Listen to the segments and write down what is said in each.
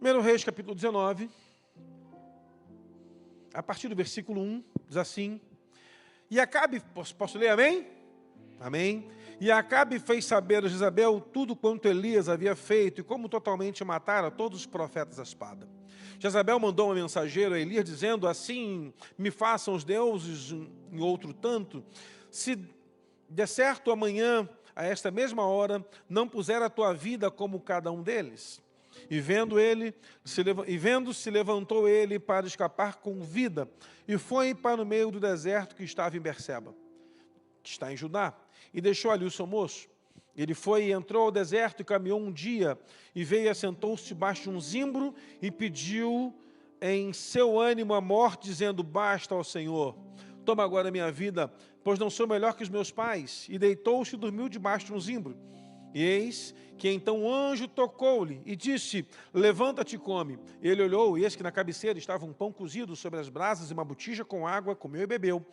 1 Reis, capítulo 19, a partir do versículo 1, diz assim: E Acabe, posso ler, amém? Amém. E Acabe fez saber a Jezabel tudo quanto Elias havia feito e como totalmente matara todos os profetas à espada. Jezabel mandou um mensageiro a Elias, dizendo: Assim me façam os deuses em outro tanto, se de certo amanhã, a esta mesma hora, não puser a tua vida como cada um deles. E vendo-se, levantou ele para escapar com vida, e foi para o meio do deserto que estava em Berseba, que está em Judá, e deixou ali o seu moço. Ele foi e entrou ao deserto e caminhou um dia, e veio e assentou-se debaixo de um zimbro, e pediu em seu ânimo a morte, dizendo: Basta ao Senhor, toma agora a minha vida, pois não sou melhor que os meus pais. E deitou-se e dormiu debaixo de um zimbro. E eis que então o anjo tocou-lhe e disse: Levanta-te e come. Ele olhou, e eis que na cabeceira estava um pão cozido sobre as brasas e uma botija com água, comeu e bebeu.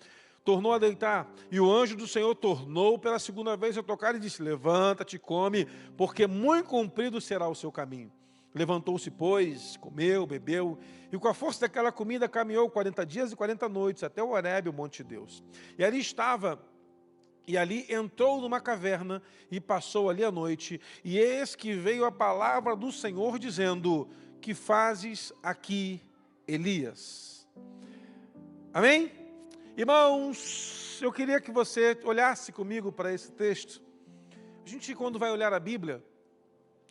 Tornou a deitar, e o anjo do Senhor tornou pela segunda vez a tocar e disse: Levanta-te e come, porque muito comprido será o seu caminho. Levantou-se, pois, comeu, bebeu, e com a força daquela comida caminhou 40 dias e 40 noites, até o Horebe, o monte de Deus. E ali entrou numa caverna, e passou ali a noite, e eis que veio a palavra do Senhor, dizendo: Que fazes aqui, Elias? Amém? Irmãos, eu queria que você olhasse comigo para esse texto. A gente, quando vai olhar a Bíblia,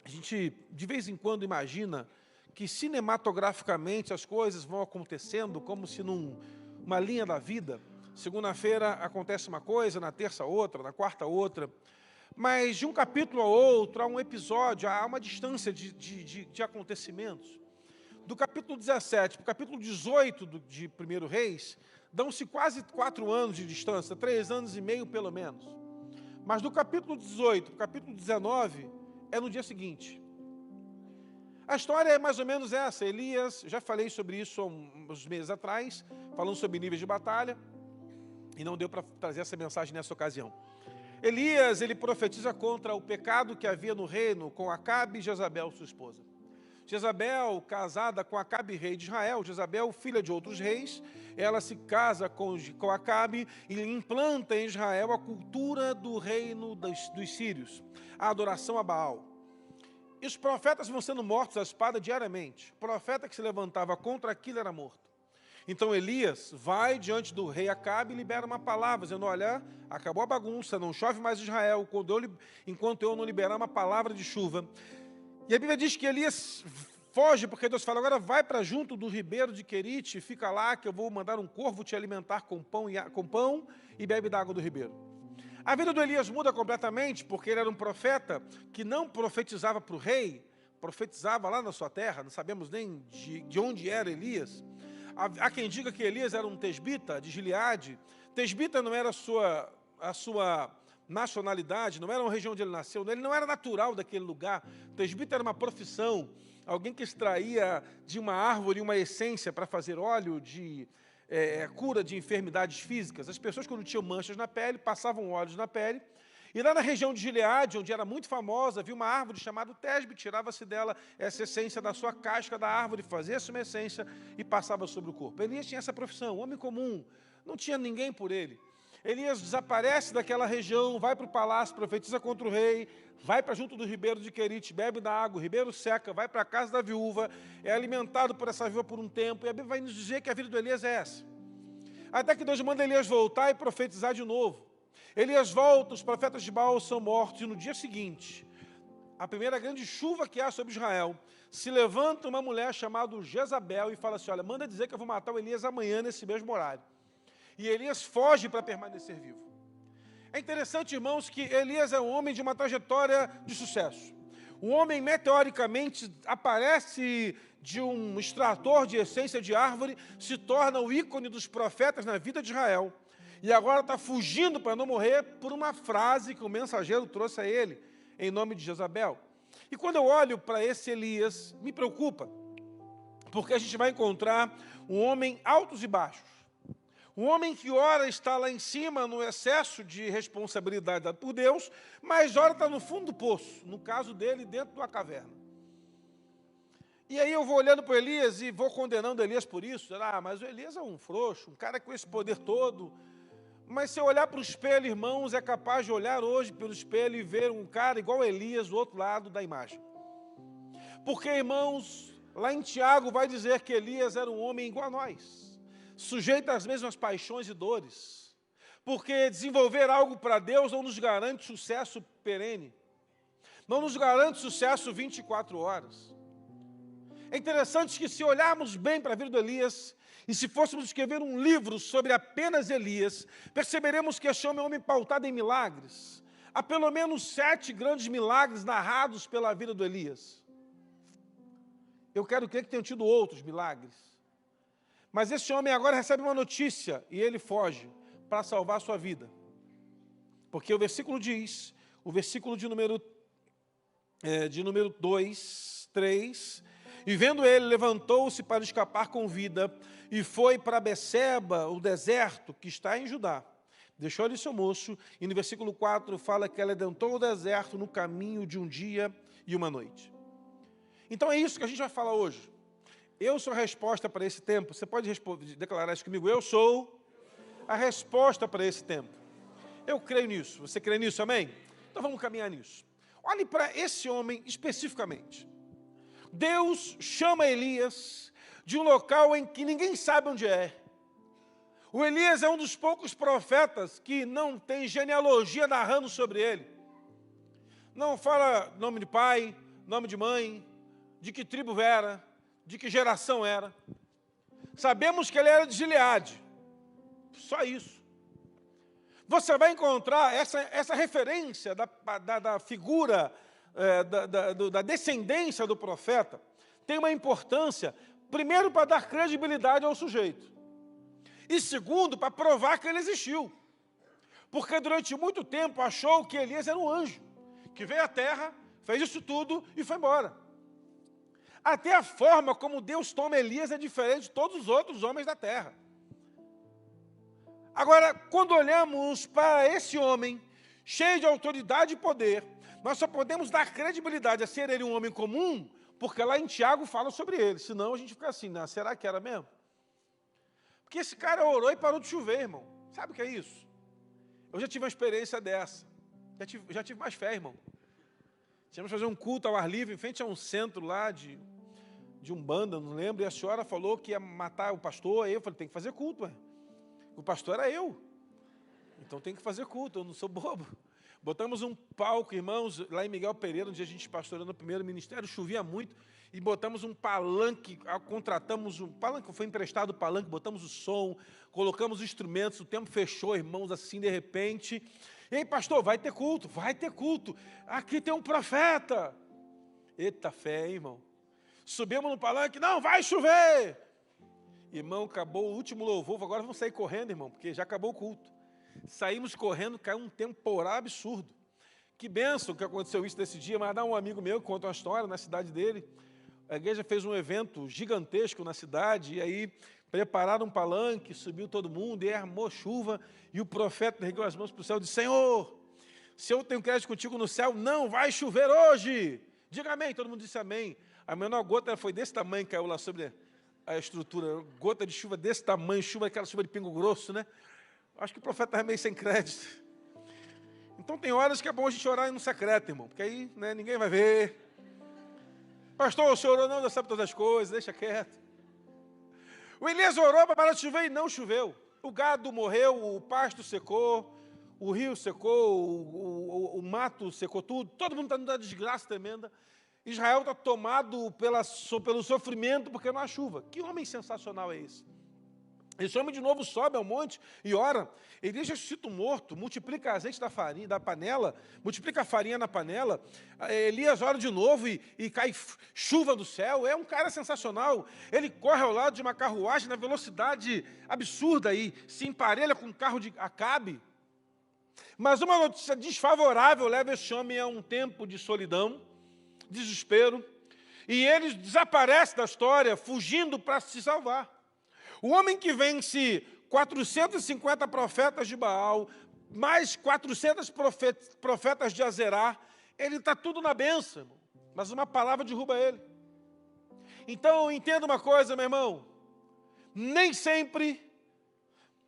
a gente, de vez em quando, imagina que cinematograficamente as coisas vão acontecendo como se numa linha da vida. Segunda-feira acontece uma coisa, na terça outra, na quarta outra. Mas de um capítulo a outro, há um episódio, há uma distância de acontecimentos. Do capítulo 17 para o capítulo 18 de 1 Reis, dão-se quase 4 anos de distância, 3 anos e meio pelo menos. Mas do capítulo 18 para o capítulo 19, é no dia seguinte. A história é mais ou menos essa. Elias, já falei sobre isso há uns meses atrás, falando sobre níveis de batalha, e não deu para trazer essa mensagem nessa ocasião. Elias, ele profetiza contra o pecado que havia no reino com Acabe e Jezabel, sua esposa. Jezabel, casada com Acabe, rei de Israel, Jezabel, filha de outros reis, ela se casa com Acabe e implanta em Israel a cultura do reino dos sírios, a adoração a Baal. E os profetas vão sendo mortos à espada diariamente. O profeta que se levantava contra aquilo era morto. Então Elias vai diante do rei Acabe e libera uma palavra, dizendo: olha, acabou a bagunça, não chove mais em Israel, enquanto eu não liberar uma palavra de chuva. E a Bíblia diz que Elias foge, porque Deus fala: agora vai para junto do ribeiro de Querite, fica lá que eu vou mandar um corvo te alimentar com pão e bebe da água do ribeiro. A vida do Elias muda completamente, porque ele era um profeta que não profetizava para o rei, profetizava lá na sua terra, não sabemos nem de onde era Elias. Há quem diga que Elias era um tesbita de Gileade. Tesbita não era a sua nacionalidade, não era uma região onde ele nasceu, ele não era natural daquele lugar. Tesbita era uma profissão, alguém que extraía de uma árvore uma essência para fazer óleo de cura de enfermidades físicas. As pessoas, quando tinham manchas na pele, passavam óleos na pele. E lá na região de Gileade, onde era muito famosa, havia uma árvore chamada tesbe, tirava-se dela essa essência da sua casca da árvore, fazia-se uma essência e passava sobre o corpo. Elias tinha essa profissão, um homem comum, não tinha ninguém por ele. Elias desaparece daquela região, vai para o palácio, profetiza contra o rei, vai para junto do ribeiro de Querite, bebe da água, o ribeiro seca, vai para a casa da viúva, é alimentado por essa viúva por um tempo, e a Bíblia vai nos dizer que a vida do Elias é essa. Até que Deus manda Elias voltar e profetizar de novo. Elias volta, os profetas de Baal são mortos, e no dia seguinte, a primeira grande chuva que há sobre Israel, se levanta uma mulher chamada Jezabel e fala assim: olha, manda dizer que eu vou matar o Elias amanhã nesse mesmo horário. E Elias foge para permanecer vivo. É interessante, irmãos, que Elias é um homem de uma trajetória de sucesso. Um homem, meteoricamente, aparece de um extrator de essência de árvore, se torna o ícone dos profetas na vida de Israel. E agora está fugindo para não morrer por uma frase que o mensageiro trouxe a ele, em nome de Jezabel. E quando eu olho para esse Elias, me preocupa, porque a gente vai encontrar um homem altos e baixos. Um homem que ora está lá em cima no excesso de responsabilidade dada por Deus, mas ora está no fundo do poço, no caso dele, dentro de uma caverna. E aí eu vou olhando para Elias e vou condenando Elias por isso. Ah, mas o Elias é um frouxo, um cara com esse poder todo. Mas se eu olhar para o espelho, irmãos, é capaz de olhar hoje pelo espelho e ver um cara igual a Elias do outro lado da imagem. Porque, irmãos, lá em Tiago vai dizer que Elias era um homem igual a nós, sujeito às mesmas paixões e dores. Porque desenvolver algo para Deus não nos garante sucesso perene, não nos garante sucesso 24 horas. É interessante que se olharmos bem para a vida de Elias, e se fôssemos escrever um livro sobre apenas Elias, perceberemos que este homem é um homem pautado em milagres. Há pelo menos 7 grandes milagres narrados pela vida do Elias. Eu quero crer que tenham tido outros milagres. Mas esse homem agora recebe uma notícia e ele foge para salvar a sua vida. Porque o versículo diz, o versículo de número 2, 3... E vendo ele, levantou-se para escapar com vida e foi para Beceba, o deserto, que está em Judá. Deixou ali seu moço, e no versículo 4 fala que ela adentrou o deserto no caminho de um dia e uma noite. Então é isso que a gente vai falar hoje. Eu sou a resposta para esse tempo. Você pode declarar isso comigo? Eu sou a resposta para esse tempo. Eu creio nisso. Você crê nisso, amém? Então vamos caminhar nisso. Olhe para esse homem especificamente. Deus chama Elias de um local em que ninguém sabe onde é. O Elias é um dos poucos profetas que não tem genealogia narrando sobre ele. Não fala nome de pai, nome de mãe, de que tribo era, de que geração era. Sabemos que ele era de Gileade. Só isso. Você vai encontrar essa referência da figura da descendência do profeta, tem uma importância, primeiro, para dar credibilidade ao sujeito, e segundo, para provar que ele existiu, porque durante muito tempo achou que Elias era um anjo, que veio à terra, fez isso tudo e foi embora. Até a forma como Deus toma Elias é diferente de todos os outros homens da terra. Agora, quando olhamos para esse homem, cheio de autoridade e poder, nós só podemos dar credibilidade a ser ele um homem comum, porque lá em Tiago fala sobre ele. Senão a gente fica assim, não, será que era mesmo? Porque esse cara orou e parou de chover, irmão. Sabe o que é isso? Eu já tive uma experiência dessa. Já tive mais fé, irmão. Tínhamos que fazer um culto ao ar livre, em frente a um centro lá de Umbanda, não lembro, e a senhora falou que ia matar o pastor, aí eu falei, tem que fazer culto, ué. O pastor era eu. Então tem que fazer culto, eu não sou bobo. Botamos um palco, irmãos, lá em Miguel Pereira, onde a gente pastoreou no primeiro ministério, chovia muito, e botamos um palanque, contratamos um palanque, foi emprestado o palanque, botamos o som, colocamos os instrumentos, o tempo fechou, irmãos, assim, de repente. E aí, pastor, vai ter culto, aqui tem um profeta. Eita fé, hein, irmão. Subimos no palanque, não, vai chover. Irmão, acabou o último louvor, agora vamos sair correndo, irmão, porque já acabou o culto. Saímos correndo, caiu um temporal absurdo. Que bênção que aconteceu isso nesse dia, mas dá um amigo meu que conta uma história na cidade dele. A igreja fez um evento gigantesco na cidade, e aí prepararam um palanque, subiu todo mundo, e armou chuva, e o profeta ergueu as mãos para o céu e disse, Senhor, se eu tenho crédito contigo no céu, não vai chover hoje. Diga amém, todo mundo disse amém. A menor gota foi desse tamanho, caiu lá sobre a estrutura, gota de chuva desse tamanho, aquela chuva de pingo grosso, né? Acho que o profeta estava meio sem crédito. Então tem horas que é bom a gente orar no secreto, irmão, porque aí, né, ninguém vai ver. Pastor, o senhor orou, não, Deus sabe todas as coisas, deixa quieto. O Elias orou para parar de chover e não choveu. O gado morreu, o pasto secou, o rio secou, o mato secou tudo, todo mundo está numa desgraça tremenda. Israel está tomado pelo sofrimento porque não há chuva. Que homem sensacional é esse? Esse homem de novo sobe ao monte e ora. Elias ressuscita o morto, multiplica azeite da panela, multiplica a farinha na panela. Elias ora de novo e cai chuva do céu. É um cara sensacional. Ele corre ao lado de uma carruagem na velocidade absurda e se emparelha com um carro de Acabe. Mas uma notícia desfavorável leva esse homem a um tempo de solidão, desespero, e ele desaparece da história, fugindo para se salvar. O homem que vence 450 profetas de Baal, mais 400 profetas de Azerá, ele está tudo na bênção, mas uma palavra derruba ele. Então, entenda uma coisa, meu irmão. Nem sempre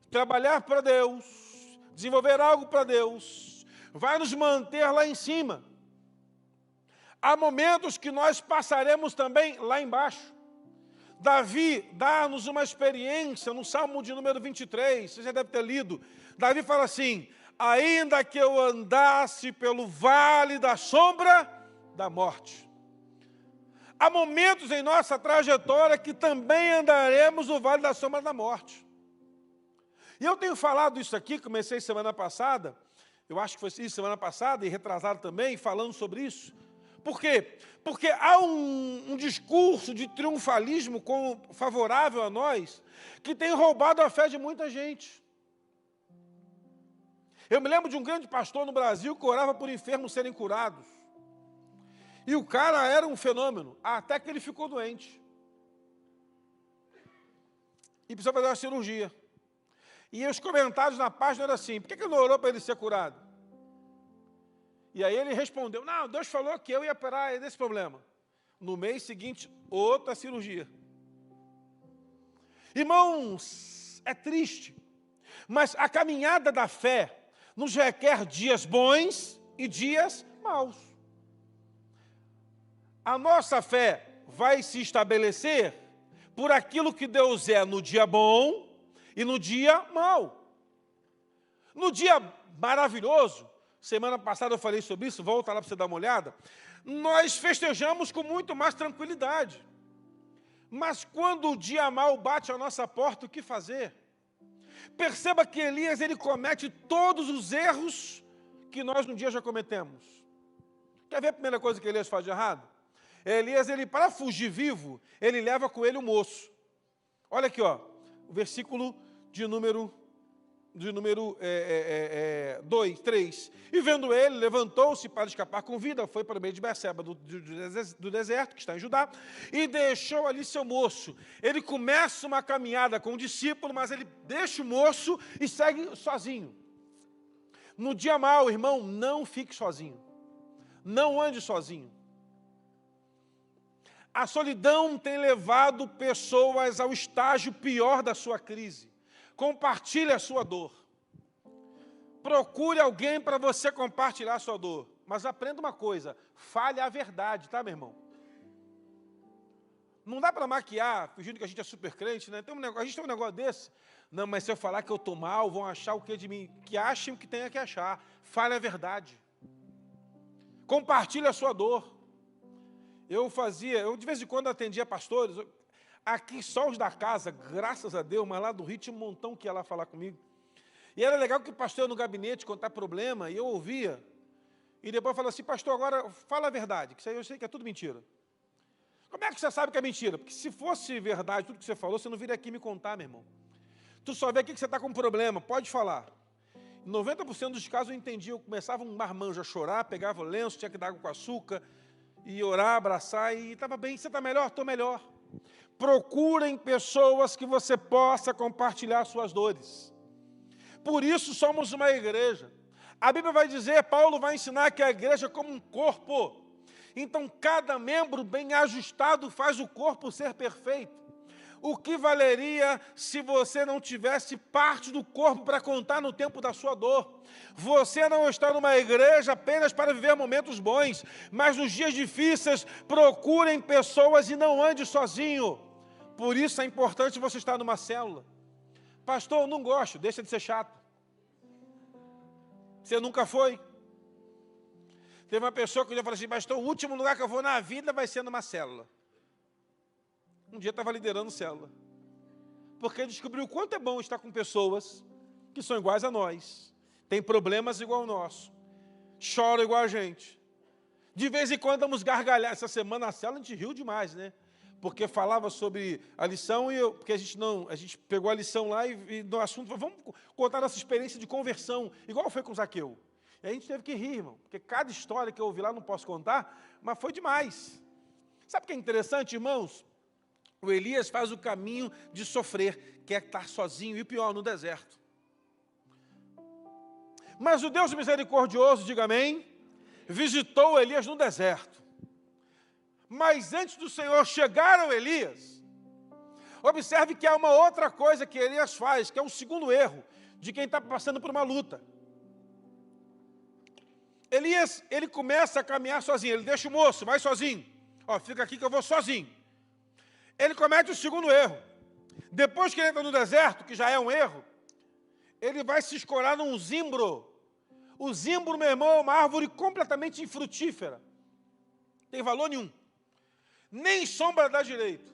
trabalhar para Deus, desenvolver algo para Deus, vai nos manter lá em cima. Há momentos que nós passaremos também lá embaixo. Davi dá-nos uma experiência no Salmo de número 23, você já deve ter lido. Davi fala assim: ainda que eu andasse pelo vale da sombra da morte. Há momentos em nossa trajetória que também andaremos no vale da sombra da morte. E eu tenho falado isso aqui, comecei semana passada, eu acho que foi isso semana passada e retrasado também, falando sobre isso. Por quê? Porque há um discurso de triunfalismo favorável a nós, que tem roubado a fé de muita gente. Eu me lembro de um grande pastor no Brasil que orava por enfermos serem curados. E o cara era um fenômeno, até que ele ficou doente. E precisou fazer uma cirurgia. E os comentários na página eram assim: por que não orou para ele ser curado? E aí ele respondeu: não, Deus falou que eu ia operar desse problema. No mês seguinte, outra cirurgia. Irmãos, é triste, mas a caminhada da fé nos requer dias bons e dias maus. A nossa fé vai se estabelecer por aquilo que Deus é no dia bom e no dia mau. No dia maravilhoso, semana passada eu falei sobre isso, volta lá para você dar uma olhada, nós festejamos com muito mais tranquilidade. Mas quando o dia mau bate à nossa porta, o que fazer? Perceba que Elias, ele comete todos os erros que nós um dia já cometemos. Quer ver a primeira coisa que Elias faz de errado? Elias, ele, para fugir vivo, ele leva com ele um moço. Olha aqui, ó, o versículo de número 2, 3. E vendo ele, levantou-se para escapar com vida, foi para o meio de Berseba, do deserto, que está em Judá, e deixou ali seu moço. Ele começa uma caminhada com o discípulo, mas ele deixa o moço e segue sozinho. No dia mau, irmão, não fique sozinho. Não ande sozinho. A solidão tem levado pessoas ao estágio pior da sua crise. Compartilhe a sua dor. Procure alguém para você compartilhar a sua dor. Mas aprenda uma coisa, fale a verdade, tá, meu irmão? Não dá para maquiar, fingindo que a gente é super crente, né? A gente tem um negócio desse. Não, mas se eu falar que eu estou mal, vão achar o que de mim? Que achem o que tenha que achar. Fale a verdade. Compartilhe a sua dor. Eu de vez em quando atendia pastores, aqui só os da casa, graças a Deus, mas lá do Rio tinha um montão que ia lá falar comigo. E era legal que o pastor ia no gabinete contar problema, e eu ouvia, e depois falava assim: pastor, agora fala a verdade, que isso aí eu sei que é tudo mentira. Como é que você sabe que é mentira? Porque se fosse verdade tudo que você falou, você não viria aqui me contar, meu irmão. Tu só vê aqui que você está com problema, pode falar. Em 90% dos casos eu entendia, eu começava um marmanjo a chorar, pegava o lenço, tinha que dar água com açúcar, e orar, abraçar, e estava bem. Você está melhor? Estou melhor. Procurem pessoas que você possa compartilhar suas dores. Por isso somos uma igreja. A Bíblia vai dizer, Paulo vai ensinar que a igreja é como um corpo. Então, cada membro bem ajustado faz o corpo ser perfeito. O que valeria se você não tivesse parte do corpo para contar no tempo da sua dor? Você não está numa igreja apenas para viver momentos bons, mas nos dias difíceis, procurem pessoas e não ande sozinho. Por isso é importante você estar numa célula. Pastor, eu não gosto, deixa de ser chato. Você nunca foi? Teve uma pessoa que eu falei assim: pastor, o último lugar que eu vou na vida vai ser numa célula. Um dia estava liderando célula, porque descobriu o quanto é bom estar com pessoas que são iguais a nós, têm problemas igual ao nosso, choram igual a gente. De vez em quando vamos gargalhar. Essa semana na célula a gente riu demais, né? Porque falava sobre a lição, porque a gente pegou a lição lá e no assunto, vamos contar nossa experiência de conversão, igual foi com Zaqueu. E a gente teve que rir, irmão, porque cada história que eu ouvi lá não posso contar, mas foi demais. Sabe o que é interessante, irmãos? O Elias faz o caminho de sofrer, que é estar sozinho, e pior, no deserto. Mas o Deus misericordioso, diga amém, visitou Elias no deserto. Mas antes do Senhor chegar ao Elias, observe que há uma outra coisa que Elias faz, que é um segundo erro de quem está passando por uma luta. Elias, ele começa a caminhar sozinho, ele deixa o moço, vai sozinho. Ó, fica aqui que eu vou sozinho. Ele comete o segundo erro. Depois que ele entra no deserto, que já é um erro, ele vai se escorar num zimbro. O zimbro, meu irmão, é uma árvore completamente infrutífera. Não tem valor nenhum. Nem sombra dá direito.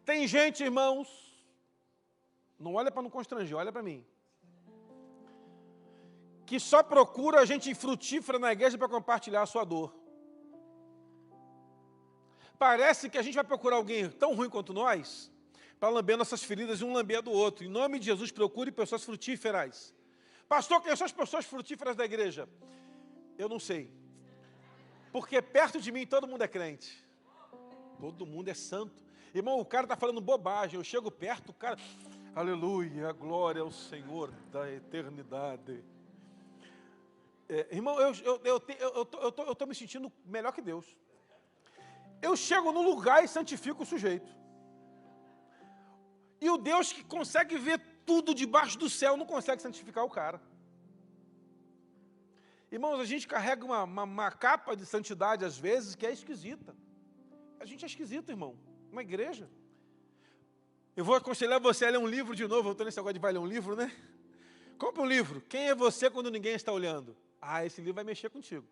Tem gente, irmãos, não olha para não constranger, olha para mim, que só procura gente infrutífera na igreja para compartilhar a sua dor. Parece que a gente vai procurar alguém tão ruim quanto nós, para lamber nossas feridas e um lamber do outro. Em nome de Jesus, procure pessoas frutíferas. Pastor, quem são as pessoas frutíferas da igreja? Eu não sei. Porque perto de mim todo mundo é crente. Todo mundo é santo. Irmão, o cara está falando bobagem. Eu chego perto, o cara... Aleluia, glória ao Senhor da eternidade. Irmão, eu estou me sentindo melhor que Deus. Eu chego no lugar e santifico o sujeito. E o Deus que consegue ver tudo debaixo do céu não consegue santificar o cara. Irmãos, a gente carrega uma capa de santidade às vezes que é esquisita. A gente é esquisito, irmão. Uma igreja. Eu vou aconselhar você a ler um livro de novo. Eu estou nesse negócio de vai ler um livro, né? Compre um livro. Quem é você quando ninguém está olhando? Ah, esse livro vai mexer contigo.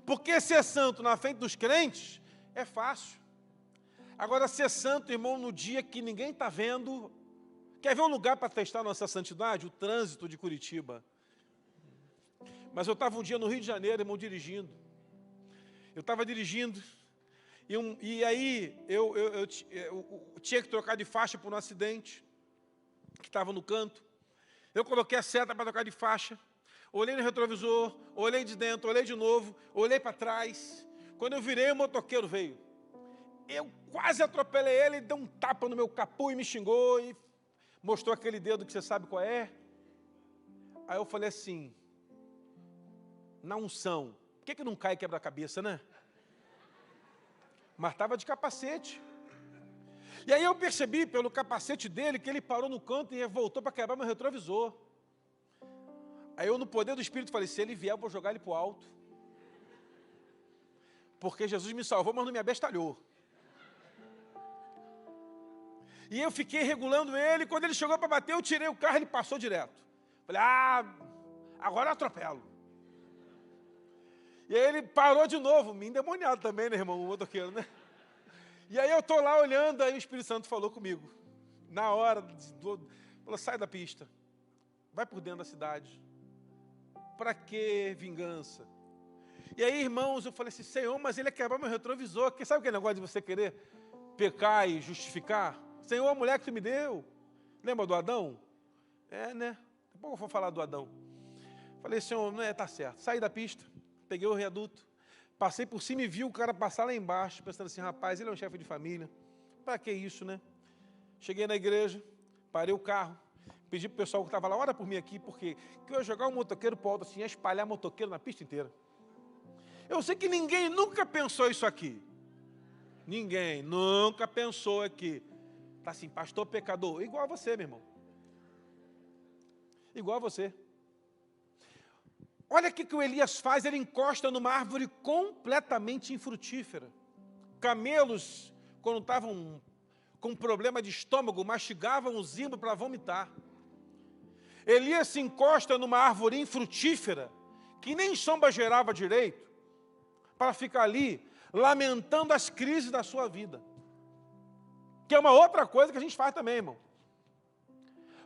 Porque ser santo na frente dos crentes é fácil. Agora, ser santo, irmão, no dia que ninguém está vendo... Quer ver um lugar para testar nossa santidade? O trânsito de Curitiba. Mas eu estava um dia no Rio de Janeiro, irmão, dirigindo. Eu estava dirigindo, e aí eu tinha que trocar de faixa por um acidente, que estava no canto. Eu coloquei a seta para trocar de faixa, olhei no retrovisor, olhei de dentro, olhei de novo, olhei para trás. Quando eu virei, o motoqueiro veio. Eu quase atropelei ele, deu um tapa no meu capô e me xingou, e mostrou aquele dedo que você sabe qual é. Aí eu falei assim, na unção, por que não cai e quebra a cabeça, né? Mas estava de capacete. E aí eu percebi pelo capacete dele que ele parou no canto e voltou para quebrar meu retrovisor. Aí eu, no poder do Espírito, falei, se ele vier, eu vou jogar ele para o alto. Porque Jesus me salvou, mas não me abestalhou. E eu fiquei regulando ele, quando ele chegou para bater, eu tirei o carro e ele passou direto. Falei, agora eu atropelo. E aí ele parou de novo, me endemoniado também, né, irmão, o motoqueiro, né? E aí eu estou lá olhando, aí o Espírito Santo falou comigo. Na hora, falou, sai da pista, vai por dentro da cidade. Para que vingança? E aí, irmãos, eu falei assim, Senhor, mas ele ia quebrar meu retrovisor. Porque sabe aquele negócio de você querer pecar e justificar? Senhor, a mulher que tu me deu. Lembra do Adão? Né? Daqui a pouco eu vou falar do Adão. Falei, Senhor, não tá certo. Saí da pista, peguei o readuto, passei por cima e vi o cara passar lá embaixo, pensando assim, rapaz, ele é um chefe de família. Para que isso, né? Cheguei na igreja, parei o carro, pedi para o pessoal que estava lá, ora por mim aqui, porque eu ia jogar um motoqueiro para o alto assim, ia espalhar motoqueiro na pista inteira. Eu sei que ninguém nunca pensou isso aqui. Ninguém nunca pensou aqui. Está assim, pastor pecador, igual a você, meu irmão. Igual a você. Olha o que o Elias faz, ele encosta numa árvore completamente infrutífera. Camelos, quando estavam com problema de estômago, mastigavam o zimbro para vomitar. Elias se encosta numa árvore infrutífera, que nem sombra gerava direito, para ficar ali, lamentando as crises da sua vida. Que é uma outra coisa que a gente faz também, irmão.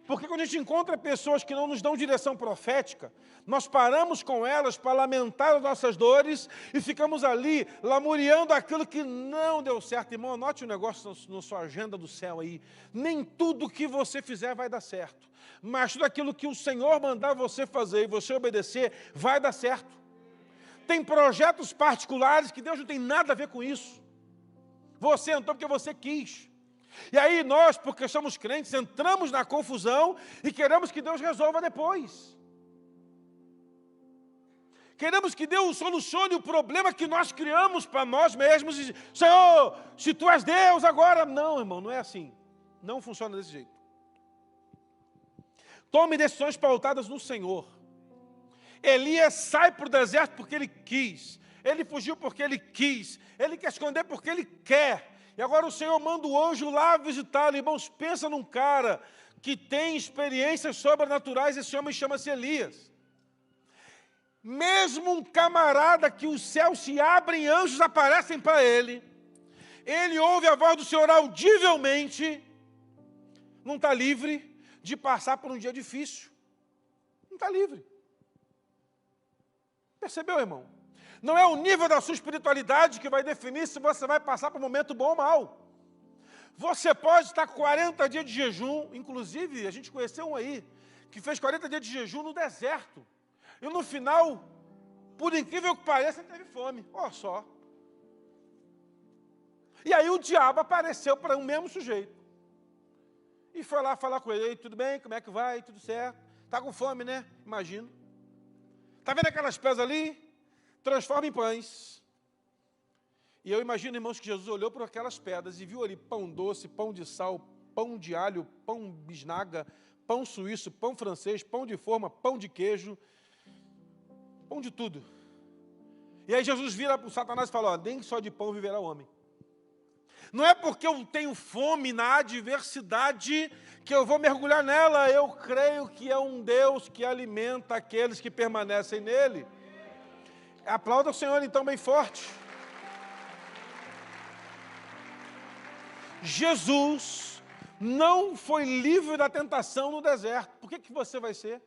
Porque quando a gente encontra pessoas que não nos dão direção profética, nós paramos com elas para lamentar as nossas dores e ficamos ali lamuriando aquilo que não deu certo. Irmão, anote um negócio na sua agenda do céu aí. Nem tudo que você fizer vai dar certo. Mas tudo aquilo que o Senhor mandar você fazer e você obedecer, vai dar certo. Tem projetos particulares que Deus não tem nada a ver com isso. Você entrou porque você quis. E aí nós, porque somos crentes, entramos na confusão e queremos que Deus resolva depois. Queremos que Deus solucione o problema que nós criamos para nós mesmos. E, Senhor, se Tu és Deus agora... Não, irmão, não é assim. Não funciona desse jeito. Tome decisões pautadas no Senhor. Elias sai para o deserto porque ele quis. Ele fugiu porque ele quis. Ele quer esconder porque ele quer. E agora o Senhor manda o anjo lá visitá-lo. Irmãos, pensa num cara que tem experiências sobrenaturais. Esse homem chama-se Elias. Mesmo um camarada que os céus se abrem e anjos aparecem para ele. Ele ouve a voz do Senhor audivelmente. Não está livre de passar por um dia difícil. Não está livre. Percebeu, irmão? Não é o nível da sua espiritualidade que vai definir se você vai passar por um momento bom ou mal. Você pode estar com 40 dias de jejum, inclusive a gente conheceu um aí, que fez 40 dias de jejum no deserto. E no final, por incrível que pareça, ele teve fome. Olha só. E aí o diabo apareceu para o mesmo sujeito. E foi lá falar com ele, tudo bem, como é que vai, tudo certo? Está com fome, né? Imagino. Está vendo aquelas pedras ali? Transforma em pães. E eu imagino, irmãos, que Jesus olhou para aquelas pedras e viu ali pão doce, pão de sal, pão de alho, pão bisnaga, pão suíço, pão francês, pão de forma, pão de queijo, pão de tudo. E aí Jesus vira para o Satanás e fala, ó, nem só de pão viverá o homem. Não é porque eu tenho fome na adversidade que eu vou mergulhar nela. Eu creio que é um Deus que alimenta aqueles que permanecem nele. Aplauda o Senhor então bem forte. Jesus não foi livre da tentação no deserto. Por que você vai ser?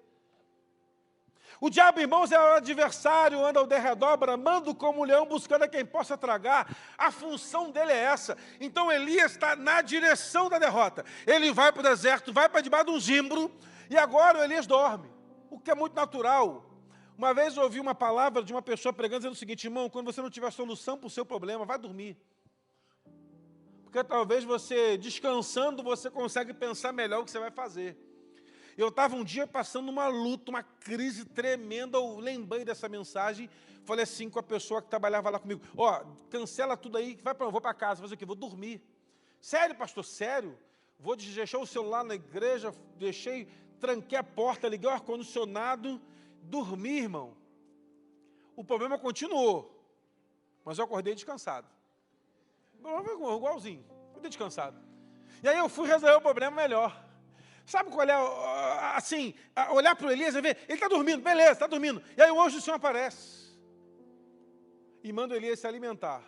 O diabo, irmãos, é o adversário, anda ao derredor, bramando como um leão, buscando a quem possa tragar. A função dele é essa. Então Elias está na direção da derrota. Ele vai para o deserto, vai para debaixo de um zimbro, e agora o Elias dorme. O que é muito natural. Uma vez eu ouvi uma palavra de uma pessoa pregando, dizendo o seguinte, irmão, quando você não tiver solução para o seu problema, vai dormir. Porque talvez você, descansando, você consegue pensar melhor o que você vai fazer. Eu estava um dia passando uma luta, uma crise tremenda, eu lembrei dessa mensagem, falei assim com a pessoa que trabalhava lá comigo, ó, cancela tudo aí, vou para casa, fazer o quê? Vou dormir. Sério, pastor, sério? Vou deixar o celular na igreja, tranquei a porta, liguei o ar-condicionado, dormi, irmão. O problema continuou, mas eu acordei descansado. Igualzinho, acordei descansado. E aí eu fui resolver o problema melhor. Sabe qual é, assim, olhar para o Elias e ver, ele está dormindo, beleza, está dormindo. E aí o anjo do Senhor aparece e manda o Elias se alimentar.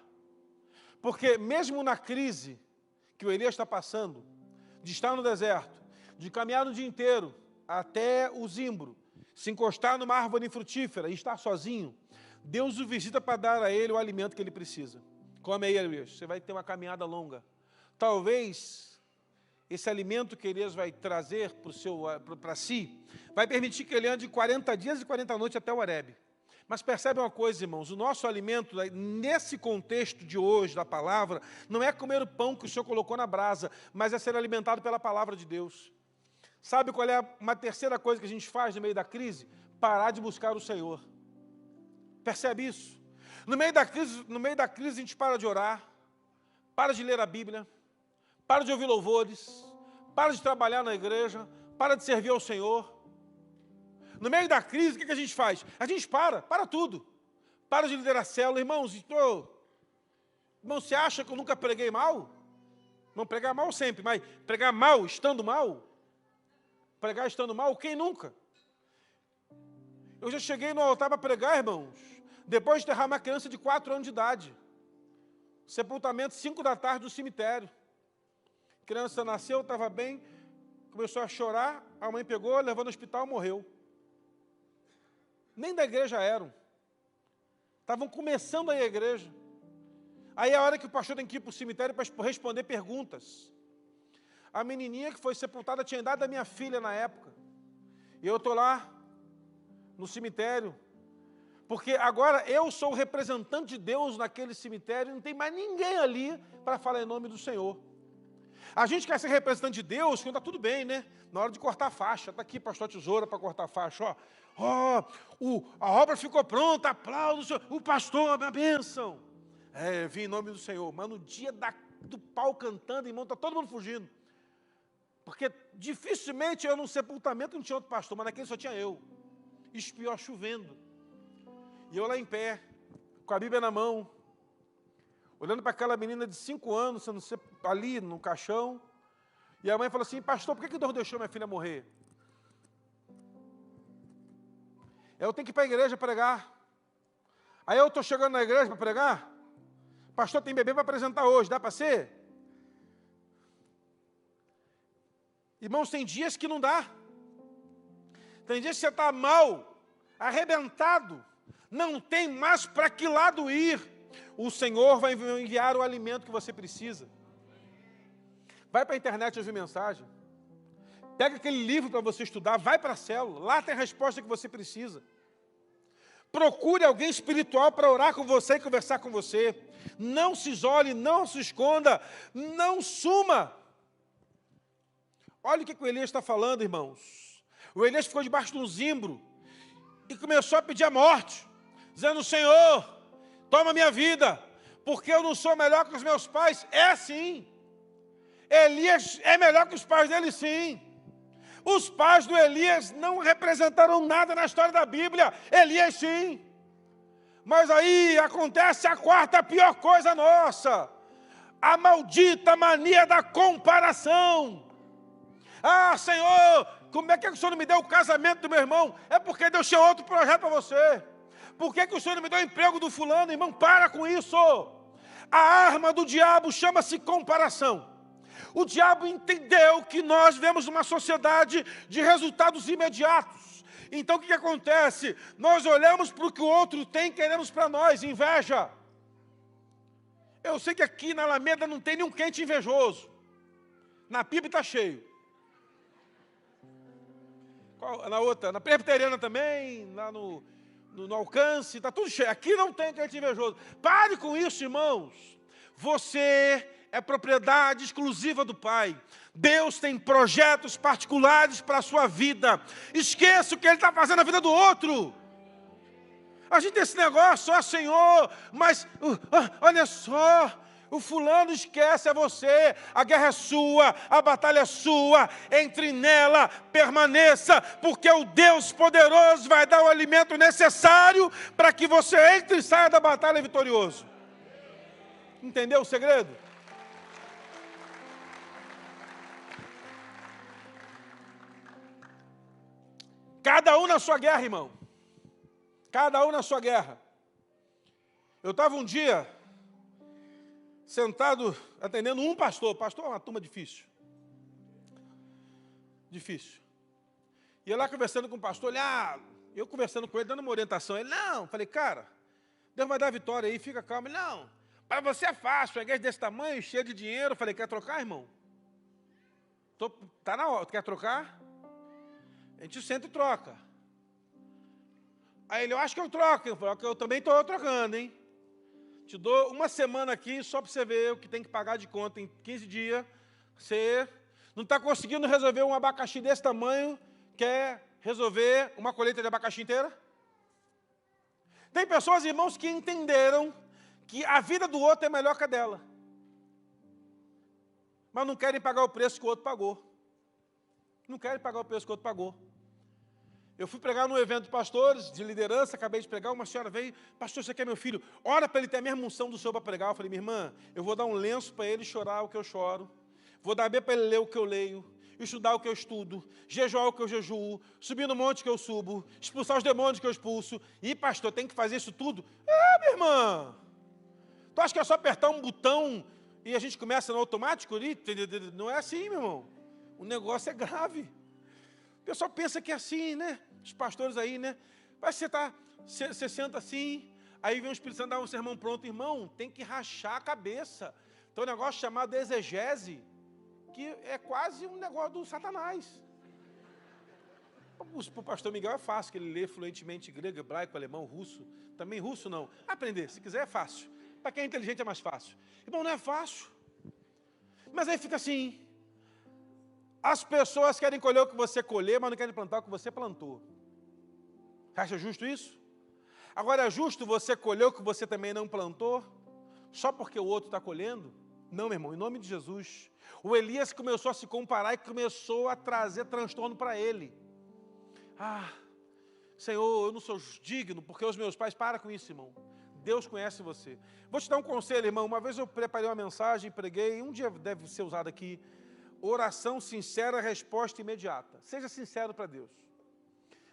Porque mesmo na crise que o Elias está passando, de estar no deserto, de caminhar o dia inteiro até o zimbro, se encostar numa árvore frutífera e estar sozinho, Deus o visita para dar a ele o alimento que ele precisa. Come aí, Elias, você vai ter uma caminhada longa. Talvez esse alimento que Elias vai trazer para si, vai permitir que ele ande 40 dias e 40 noites até o Horebe. Mas percebe uma coisa, irmãos, o nosso alimento, nesse contexto de hoje, da palavra, não é comer o pão que o Senhor colocou na brasa, mas é ser alimentado pela palavra de Deus. Sabe qual é uma terceira coisa que a gente faz no meio da crise? Parar de buscar o Senhor. Percebe isso? No meio da crise a gente para de orar, para de ler a Bíblia, para de ouvir louvores, para de trabalhar na igreja, para de servir ao Senhor. No meio da crise, o que a gente faz? A gente para tudo. Para de liderar célula. Irmãos, irmão, você acha que eu nunca preguei mal? Não, pregar mal sempre, mas pregar mal estando mal? Pregar estando mal, quem nunca? Eu já cheguei no altar para pregar, irmãos, depois de enterrar uma criança de 4 anos de idade. Sepultamento, 5 da tarde no cemitério. A criança nasceu, estava bem, começou a chorar, a mãe pegou, levou no hospital, morreu. Nem da igreja eram. Estavam começando a ir à igreja. Aí é a hora que o pastor tem que ir para o cemitério para responder perguntas. A menininha que foi sepultada tinha idade da minha filha na época. E eu estou lá, no cemitério, porque agora eu sou o representante de Deus naquele cemitério, e não tem mais ninguém ali para falar em nome do Senhor. A gente quer ser representante de Deus quando está tudo bem, né? Na hora de cortar a faixa. Está aqui, pastor Tesoura, para cortar a faixa. A obra ficou pronta, aplausos, o pastor, minha bênção. Vim em nome do Senhor. Mas no dia do pau cantando, irmão, está todo mundo fugindo. Porque dificilmente eu ia num sepultamento não tinha outro pastor, mas naquele só tinha eu. Espiou chovendo. E eu lá em pé, com a Bíblia na mão, olhando para aquela menina de 5 anos, ali no caixão. E a mãe falou assim, pastor, por que Deus deixou minha filha morrer? Eu tenho que ir para a igreja pregar. Aí eu estou chegando na igreja para pregar. Pastor, tem bebê para apresentar hoje, dá para ser? Irmãos, tem dias que não dá. Tem dias que você está mal, arrebentado. Não tem mais para que lado ir. O Senhor vai enviar o alimento que você precisa. Vai para a internet ouvir mensagem. Pega aquele livro para você estudar, vai para a célula. Lá tem a resposta que você precisa. Procure alguém espiritual para orar com você e conversar com você. Não se isole, não se esconda, não suma. Olha o que o Elias está falando, irmãos. O Elias ficou debaixo de um zimbro e começou a pedir a morte, dizendo, Senhor, toma minha vida, porque eu não sou melhor que os meus pais. É sim. Elias é melhor que os pais dele, sim. Os pais do Elias não representaram nada na história da Bíblia. Elias sim. Mas aí acontece a quarta pior coisa nossa. A maldita mania da comparação. Ah, Senhor, como é que o Senhor não me deu o casamento do meu irmão? É porque Deus tinha outro projeto para você. Por que o Senhor não me deu o emprego do fulano? Irmão, para com isso. A arma do diabo chama-se comparação. O diabo entendeu que nós vivemos uma sociedade de resultados imediatos. Então o que acontece? Nós olhamos para o que o outro tem e queremos para nós, inveja. Eu sei que aqui na Alameda não tem nenhum quente invejoso. Na PIB está cheio. Na outra, na Presbiteriana também, lá no Alcance, está tudo cheio. Aqui não tem crente invejoso. Pare com isso, irmãos. Você é propriedade exclusiva do Pai. Deus tem projetos particulares para a sua vida. Esqueça o que Ele está fazendo na vida do outro. A gente tem esse negócio, Senhor, mas olha só, o fulano esquece, é você, a guerra é sua, a batalha é sua, entre nela, permaneça, porque o Deus poderoso vai dar o alimento necessário para que você entre e saia da batalha vitorioso. Entendeu o segredo? Cada um na sua guerra, irmão. Cada um na sua guerra. Eu estava um dia sentado, atendendo um pastor. Pastor é uma turma difícil. Difícil. E eu lá conversando com o pastor, eu conversando com ele, dando uma orientação. Ele, não, falei, cara, Deus vai dar vitória aí, fica calmo. Ele, não, para você é fácil, a igreja desse tamanho, cheia de dinheiro. Falei, quer trocar, irmão? Tá na hora, quer trocar? A gente senta e troca. Aí ele, eu acho que eu troco. Eu falei, eu também estou trocando, hein? Te dou uma semana aqui só para você ver o que tem que pagar de conta em 15 dias. Você não está conseguindo resolver um abacaxi desse tamanho, quer resolver uma colheita de abacaxi inteira? Tem pessoas, irmãos, que entenderam que a vida do outro é melhor que a dela. Mas não querem pagar o preço que o outro pagou. Não querem pagar o preço que o outro pagou. Eu fui pregar num evento de pastores, de liderança, acabei de pregar, uma senhora veio, pastor, você quer meu filho? Ora para ele ter a mesma unção do Senhor para pregar. Eu falei, minha irmã, eu vou dar um lenço para ele chorar o que eu choro, vou dar B para ele ler o que eu leio, estudar o que eu estudo, jejuar o que eu jejuo, subir no monte que eu subo, expulsar os demônios que eu expulso. E pastor, tem que fazer isso tudo? Minha irmã, tu acha que é só apertar um botão e a gente começa no automático ali? Não é assim, meu irmão. O negócio é grave. O pessoal pensa que é assim, né? Os pastores aí, né? Mas você senta assim, aí vem o Espírito Santo dar um sermão pronto. Irmão, tem que rachar a cabeça. Tem um negócio chamado exegese, que é quase um negócio do Satanás. Para o pastor Miguel é fácil, que ele lê fluentemente grego, hebraico, alemão, russo. Também russo não. Aprender, se quiser, é fácil. Para quem é inteligente é mais fácil. Irmão, não é fácil. Mas aí fica assim. As pessoas querem colher o que você colher, mas não querem plantar o que você plantou. Você acha justo isso? Agora, é justo você colher o que você também não plantou, só porque o outro está colhendo? Não, meu irmão, em nome de Jesus. O Elias começou a se comparar e começou a trazer transtorno para ele. Ah, Senhor, eu não sou digno, porque os meus pais... Para com isso, irmão. Deus conhece você. Vou te dar um conselho, irmão. Uma vez eu preparei uma mensagem, preguei, um dia deve ser usado aqui. Oração sincera, resposta imediata. Seja sincero para Deus.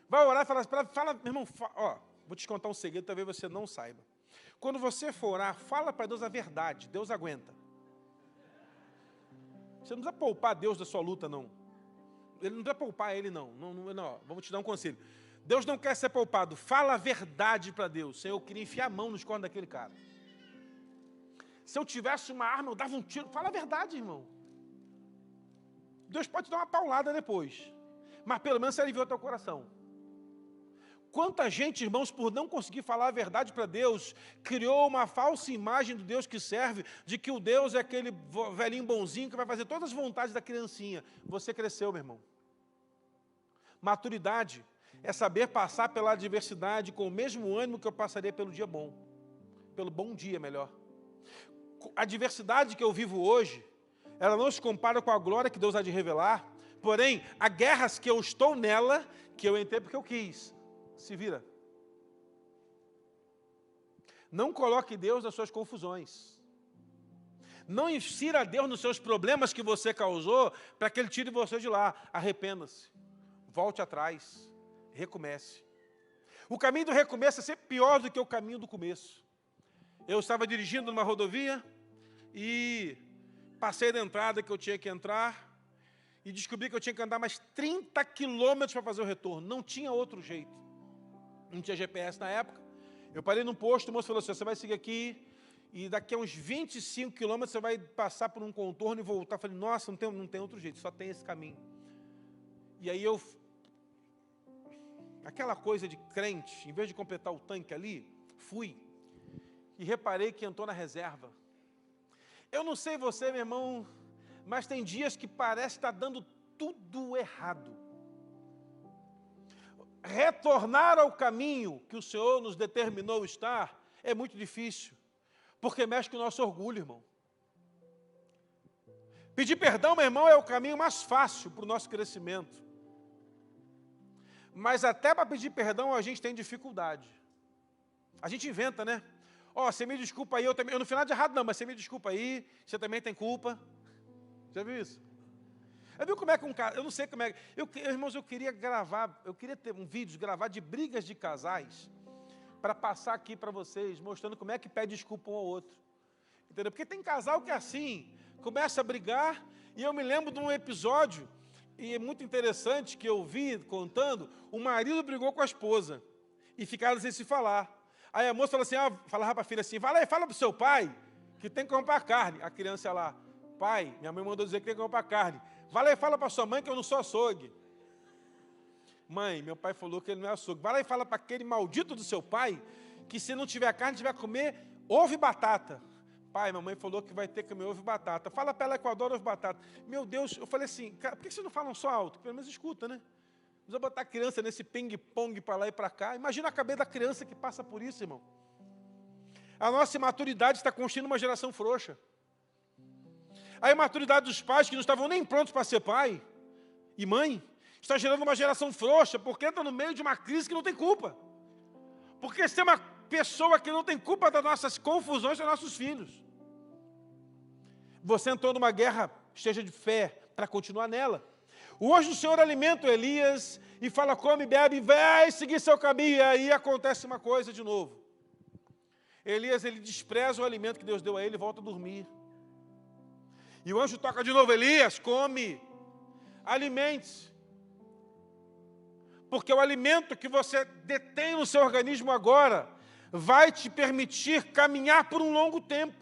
Vai orar e fala, meu irmão, ó, vou te contar um segredo, talvez você não saiba. Quando você for orar, fala para Deus a verdade, Deus aguenta. Você não precisa poupar Deus da sua luta, não. Ele não precisa poupar ele, não. Não, vamos te dar um conselho. Deus não quer ser poupado. Fala a verdade para Deus. Senhor, eu queria enfiar a mão nos cornos daquele cara. Se eu tivesse uma arma, eu dava um tiro. Fala a verdade, irmão. Deus pode te dar uma paulada depois. Mas pelo menos você aliviou teu coração. Quanta gente, irmãos, por não conseguir falar a verdade para Deus, criou uma falsa imagem do Deus que serve, de que o Deus é aquele velhinho bonzinho que vai fazer todas as vontades da criancinha. Você cresceu, meu irmão. Maturidade é saber passar pela adversidade com o mesmo ânimo que eu passaria pelo dia bom. Pelo bom dia, melhor. A adversidade que eu vivo hoje, ela não se compara com a glória que Deus há de revelar, porém, há guerras que eu estou nela, que eu entrei porque eu quis. Se vira. Não coloque Deus nas suas confusões. Não insira Deus nos seus problemas que você causou, para que Ele tire você de lá. Arrependa-se. Volte atrás. Recomece. O caminho do recomeço é sempre pior do que o caminho do começo. Eu estava dirigindo numa rodovia e passei da entrada que eu tinha que entrar e descobri que eu tinha que andar mais 30 quilômetros para fazer o retorno. Não tinha outro jeito. Não tinha GPS na época. Eu parei num posto, o moço falou assim, você vai seguir aqui e daqui a uns 25 quilômetros você vai passar por um contorno e voltar. Eu falei, nossa, não tem outro jeito, só tem esse caminho. E aí aquela coisa de crente, em vez de completar o tanque ali, fui e reparei que entrou na reserva. Eu não sei você, meu irmão, mas tem dias que parece estar dando tudo errado. Retornar ao caminho que o Senhor nos determinou estar é muito difícil, porque mexe com o nosso orgulho, irmão. Pedir perdão, meu irmão, é o caminho mais fácil para o nosso crescimento. Mas até para pedir perdão a gente tem dificuldade. A gente inventa, né? Ó, você me desculpa aí, eu não fiz nada de errado não, mas você me desculpa aí, você também tem culpa. Já viu isso? Eu vi como é que um cara, eu não sei como é, irmãos, eu queria ter um vídeo, gravar de brigas de casais, para passar aqui para vocês, mostrando como é que pede desculpa um ao outro. Entendeu? Porque tem casal que é assim, começa a brigar, e eu me lembro de um episódio, e é muito interessante, que eu vi contando, o marido brigou com a esposa, e ficaram sem se falar. Aí a moça falou assim, falava para a filha assim, vai lá e fala para o seu pai, que tem que comprar carne. A criança lá, pai, minha mãe mandou dizer que tem que comprar carne. Vai lá e fala para sua mãe que eu não sou açougue. Mãe, meu pai falou que ele não é açougue. Vai lá e fala para aquele maldito do seu pai que se não tiver carne, tiver que comer ovo e batata. Pai, mamãe falou que vai ter que comer ovo e batata. Fala para ela que eu adoro ovo e batata. Meu Deus, eu falei assim, cara, por que vocês não falam só alto? Pelo menos escuta, né? Não precisa botar a criança nesse ping-pong para lá e para cá. Imagina a cabeça da criança que passa por isso, irmão. A nossa imaturidade está construindo uma geração frouxa. A imaturidade dos pais que não estavam nem prontos para ser pai e mãe, está gerando uma geração frouxa, porque entra no meio de uma crise que não tem culpa. Porque se tem uma pessoa que não tem culpa das nossas confusões, são nossos filhos. Você entrou numa guerra, esteja de fé, para continuar nela. Hoje o Senhor alimenta o Elias e fala, come, bebe, vai seguir seu caminho, e aí acontece uma coisa de novo. Elias, ele despreza o alimento que Deus deu a ele e volta a dormir. E o anjo toca de novo, Elias, come, alimente-se. Porque o alimento que você detém no seu organismo agora vai te permitir caminhar por um longo tempo.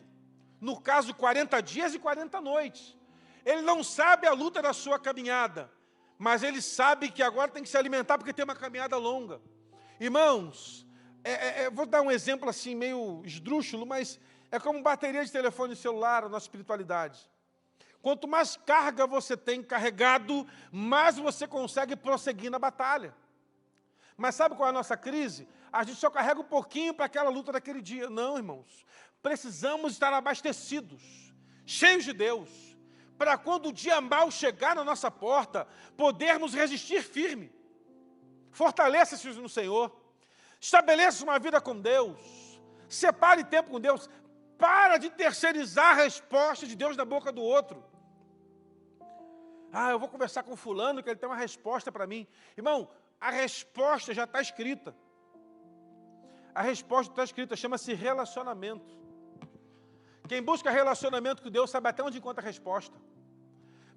No caso, 40 dias e 40 noites. Ele não sabe a luta da sua caminhada, mas ele sabe que agora tem que se alimentar porque tem uma caminhada longa. Irmãos, vou dar um exemplo assim meio esdrúxulo, mas é como bateria de telefone celular, a nossa espiritualidade. Quanto mais carga você tem carregado, mais você consegue prosseguir na batalha. Mas sabe qual é a nossa crise? A gente só carrega um pouquinho para aquela luta daquele dia. Não, irmãos. Precisamos estar abastecidos, cheios de Deus, para quando o dia mau chegar na nossa porta, podermos resistir firme. Fortaleça-se no Senhor. Estabeleça uma vida com Deus. Separe tempo com Deus. Para de terceirizar a resposta de Deus na boca do outro. Eu vou conversar com fulano que ele tem uma resposta para mim. Irmão, a resposta já está escrita. A resposta está escrita, chama-se relacionamento. Quem busca relacionamento com Deus sabe até onde encontra a resposta.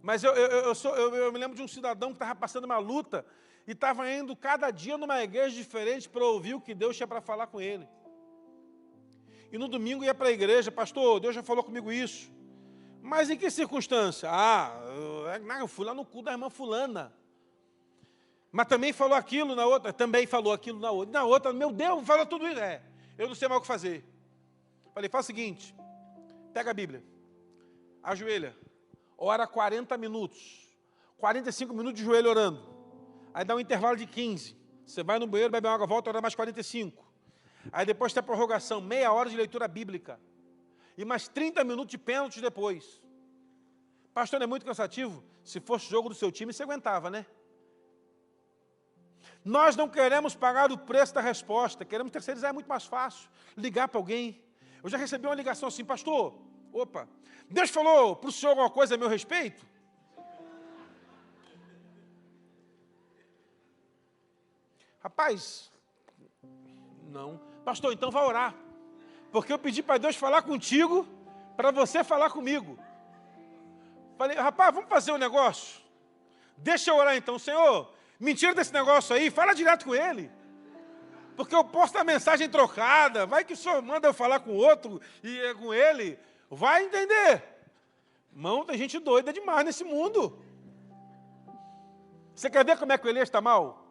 Mas eu me lembro de um cidadão que estava passando uma luta e estava indo cada dia numa igreja diferente para ouvir o que Deus tinha para falar com ele. E no domingo ia para a igreja, pastor, Deus já falou comigo isso. Mas em que circunstância? Eu fui lá no culto da irmã fulana. Mas também falou aquilo na outra, também falou aquilo na outra. Na outra, meu Deus, falou tudo isso. Eu não sei mais o que fazer. Falei, faz o seguinte, pega a Bíblia, ajoelha, ora 40 minutos, 45 minutos de joelho orando. Aí dá um intervalo de 15. Você vai no banheiro, bebe uma água, volta, ora mais 45. Aí depois tem a prorrogação, meia hora de leitura bíblica. E mais 30 minutos de pênaltis depois. Pastor, não é muito cansativo? Se fosse jogo do seu time, você aguentava, né? Nós não queremos pagar o preço da resposta, queremos terceirizar, é muito mais fácil. Ligar para alguém. Eu já recebi uma ligação assim, pastor, Deus falou para o senhor alguma coisa a meu respeito? Rapaz, não. Pastor, então vai orar. Porque eu pedi para Deus falar contigo, para você falar comigo. Falei, rapaz, vamos fazer um negócio? Deixa eu orar então, Senhor, me tira desse negócio aí, fala direto com ele. Porque eu posto a mensagem trocada, vai que o senhor manda eu falar com outro e é com ele, vai entender. Irmão, tem gente doida demais nesse mundo. Você quer ver como é que o Elias está mal?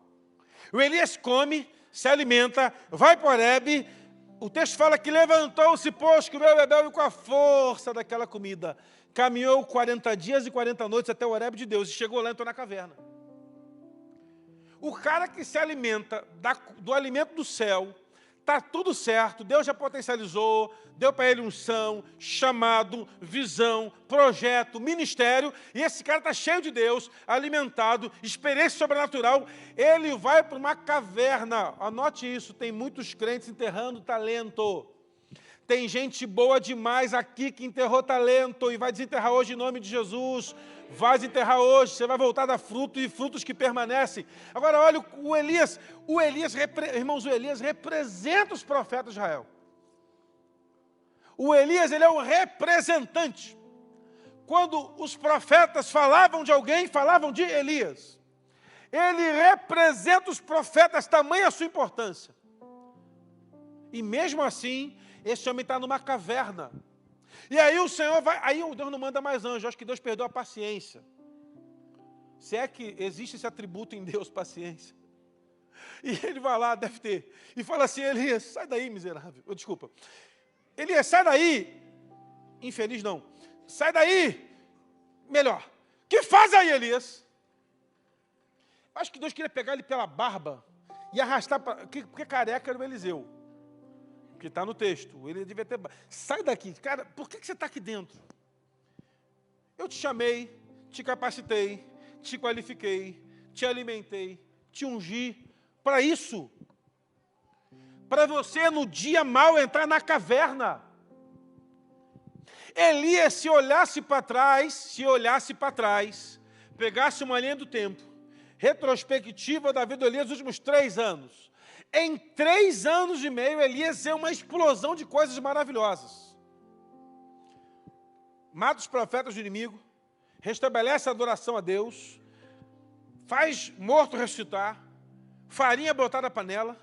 O Elias come, se alimenta, vai para Horebe. O texto fala que levantou-se, pôs, comeu, bebeu e com a força daquela comida caminhou 40 dias e 40 noites até o Horebe de Deus e chegou lá e entrou na caverna. O cara que se alimenta do alimento do céu, está tudo certo, Deus já potencializou, deu para ele unção, chamado, visão, projeto, ministério, e esse cara está cheio de Deus, alimentado, experiência sobrenatural, ele vai para uma caverna. Anote isso, tem muitos crentes enterrando talento. Tem gente boa demais aqui que enterrou talento e vai desenterrar hoje em nome de Jesus. Vai desenterrar hoje, você vai voltar a dar fruto e frutos que permanecem. Agora, olha, irmãos, o Elias representa os profetas de Israel. O Elias, ele é um representante. Quando os profetas falavam de alguém, falavam de Elias. Ele representa os profetas, tamanha a sua importância. E mesmo assim, esse homem está numa caverna. E aí o Senhor vai, aí Deus não manda mais anjo, acho que Deus perdeu a paciência. Se é que existe esse atributo em Deus, paciência. E ele vai lá, deve ter, e fala assim, Elias, sai daí, miserável. Desculpa. Elias, sai daí. Infeliz não. Sai daí. Melhor. O que faz aí, Elias? Acho que Deus queria pegar ele pela barba e arrastar, porque careca era o Eliseu. Que está no texto, ele devia ter... Sai daqui, cara, por que você está aqui dentro? Eu te chamei, te capacitei, te qualifiquei, te alimentei, te ungi para isso. Para você, no dia mau, entrar na caverna. Elias, se olhasse para trás, pegasse uma linha do tempo, retrospectiva da vida de Elias nos últimos 3 anos, em 3 anos e meio, Elias é uma explosão de coisas maravilhosas. Mata os profetas do inimigo, restabelece a adoração a Deus, faz morto ressuscitar, farinha botada na panela,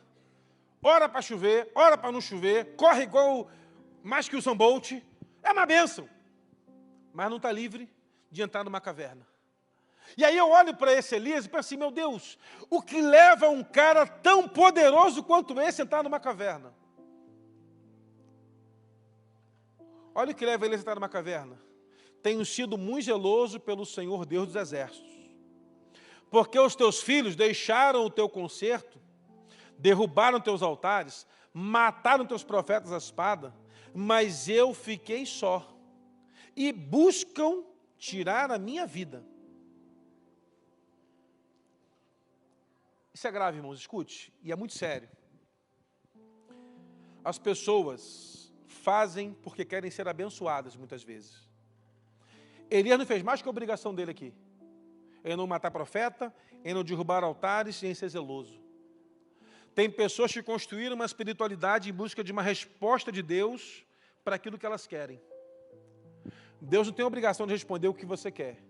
ora para chover, ora para não chover, corre igual mais que o Usain Bolt. É uma bênção, mas não está livre de entrar numa caverna. E aí eu olho para esse Elias e penso assim, meu Deus, o que leva um cara tão poderoso quanto esse a entrar numa caverna? Olha o que leva Elias a entrar numa caverna. tenho sido muito zeloso pelo Senhor Deus dos Exércitos, porque os teus filhos deixaram o teu concerto, derrubaram teus altares, mataram teus profetas à espada, mas eu fiquei só, e buscam tirar a minha vida. Isso é grave, irmãos, escute, e é muito sério. As pessoas fazem porque querem ser abençoadas, muitas vezes. Elias não fez mais que a obrigação dele aqui. Em não matar profeta, em não derrubar altares e em ser zeloso. Tem pessoas que construíram uma espiritualidade em busca de uma resposta de Deus para aquilo que elas querem. Deus não tem a obrigação de responder o que você quer,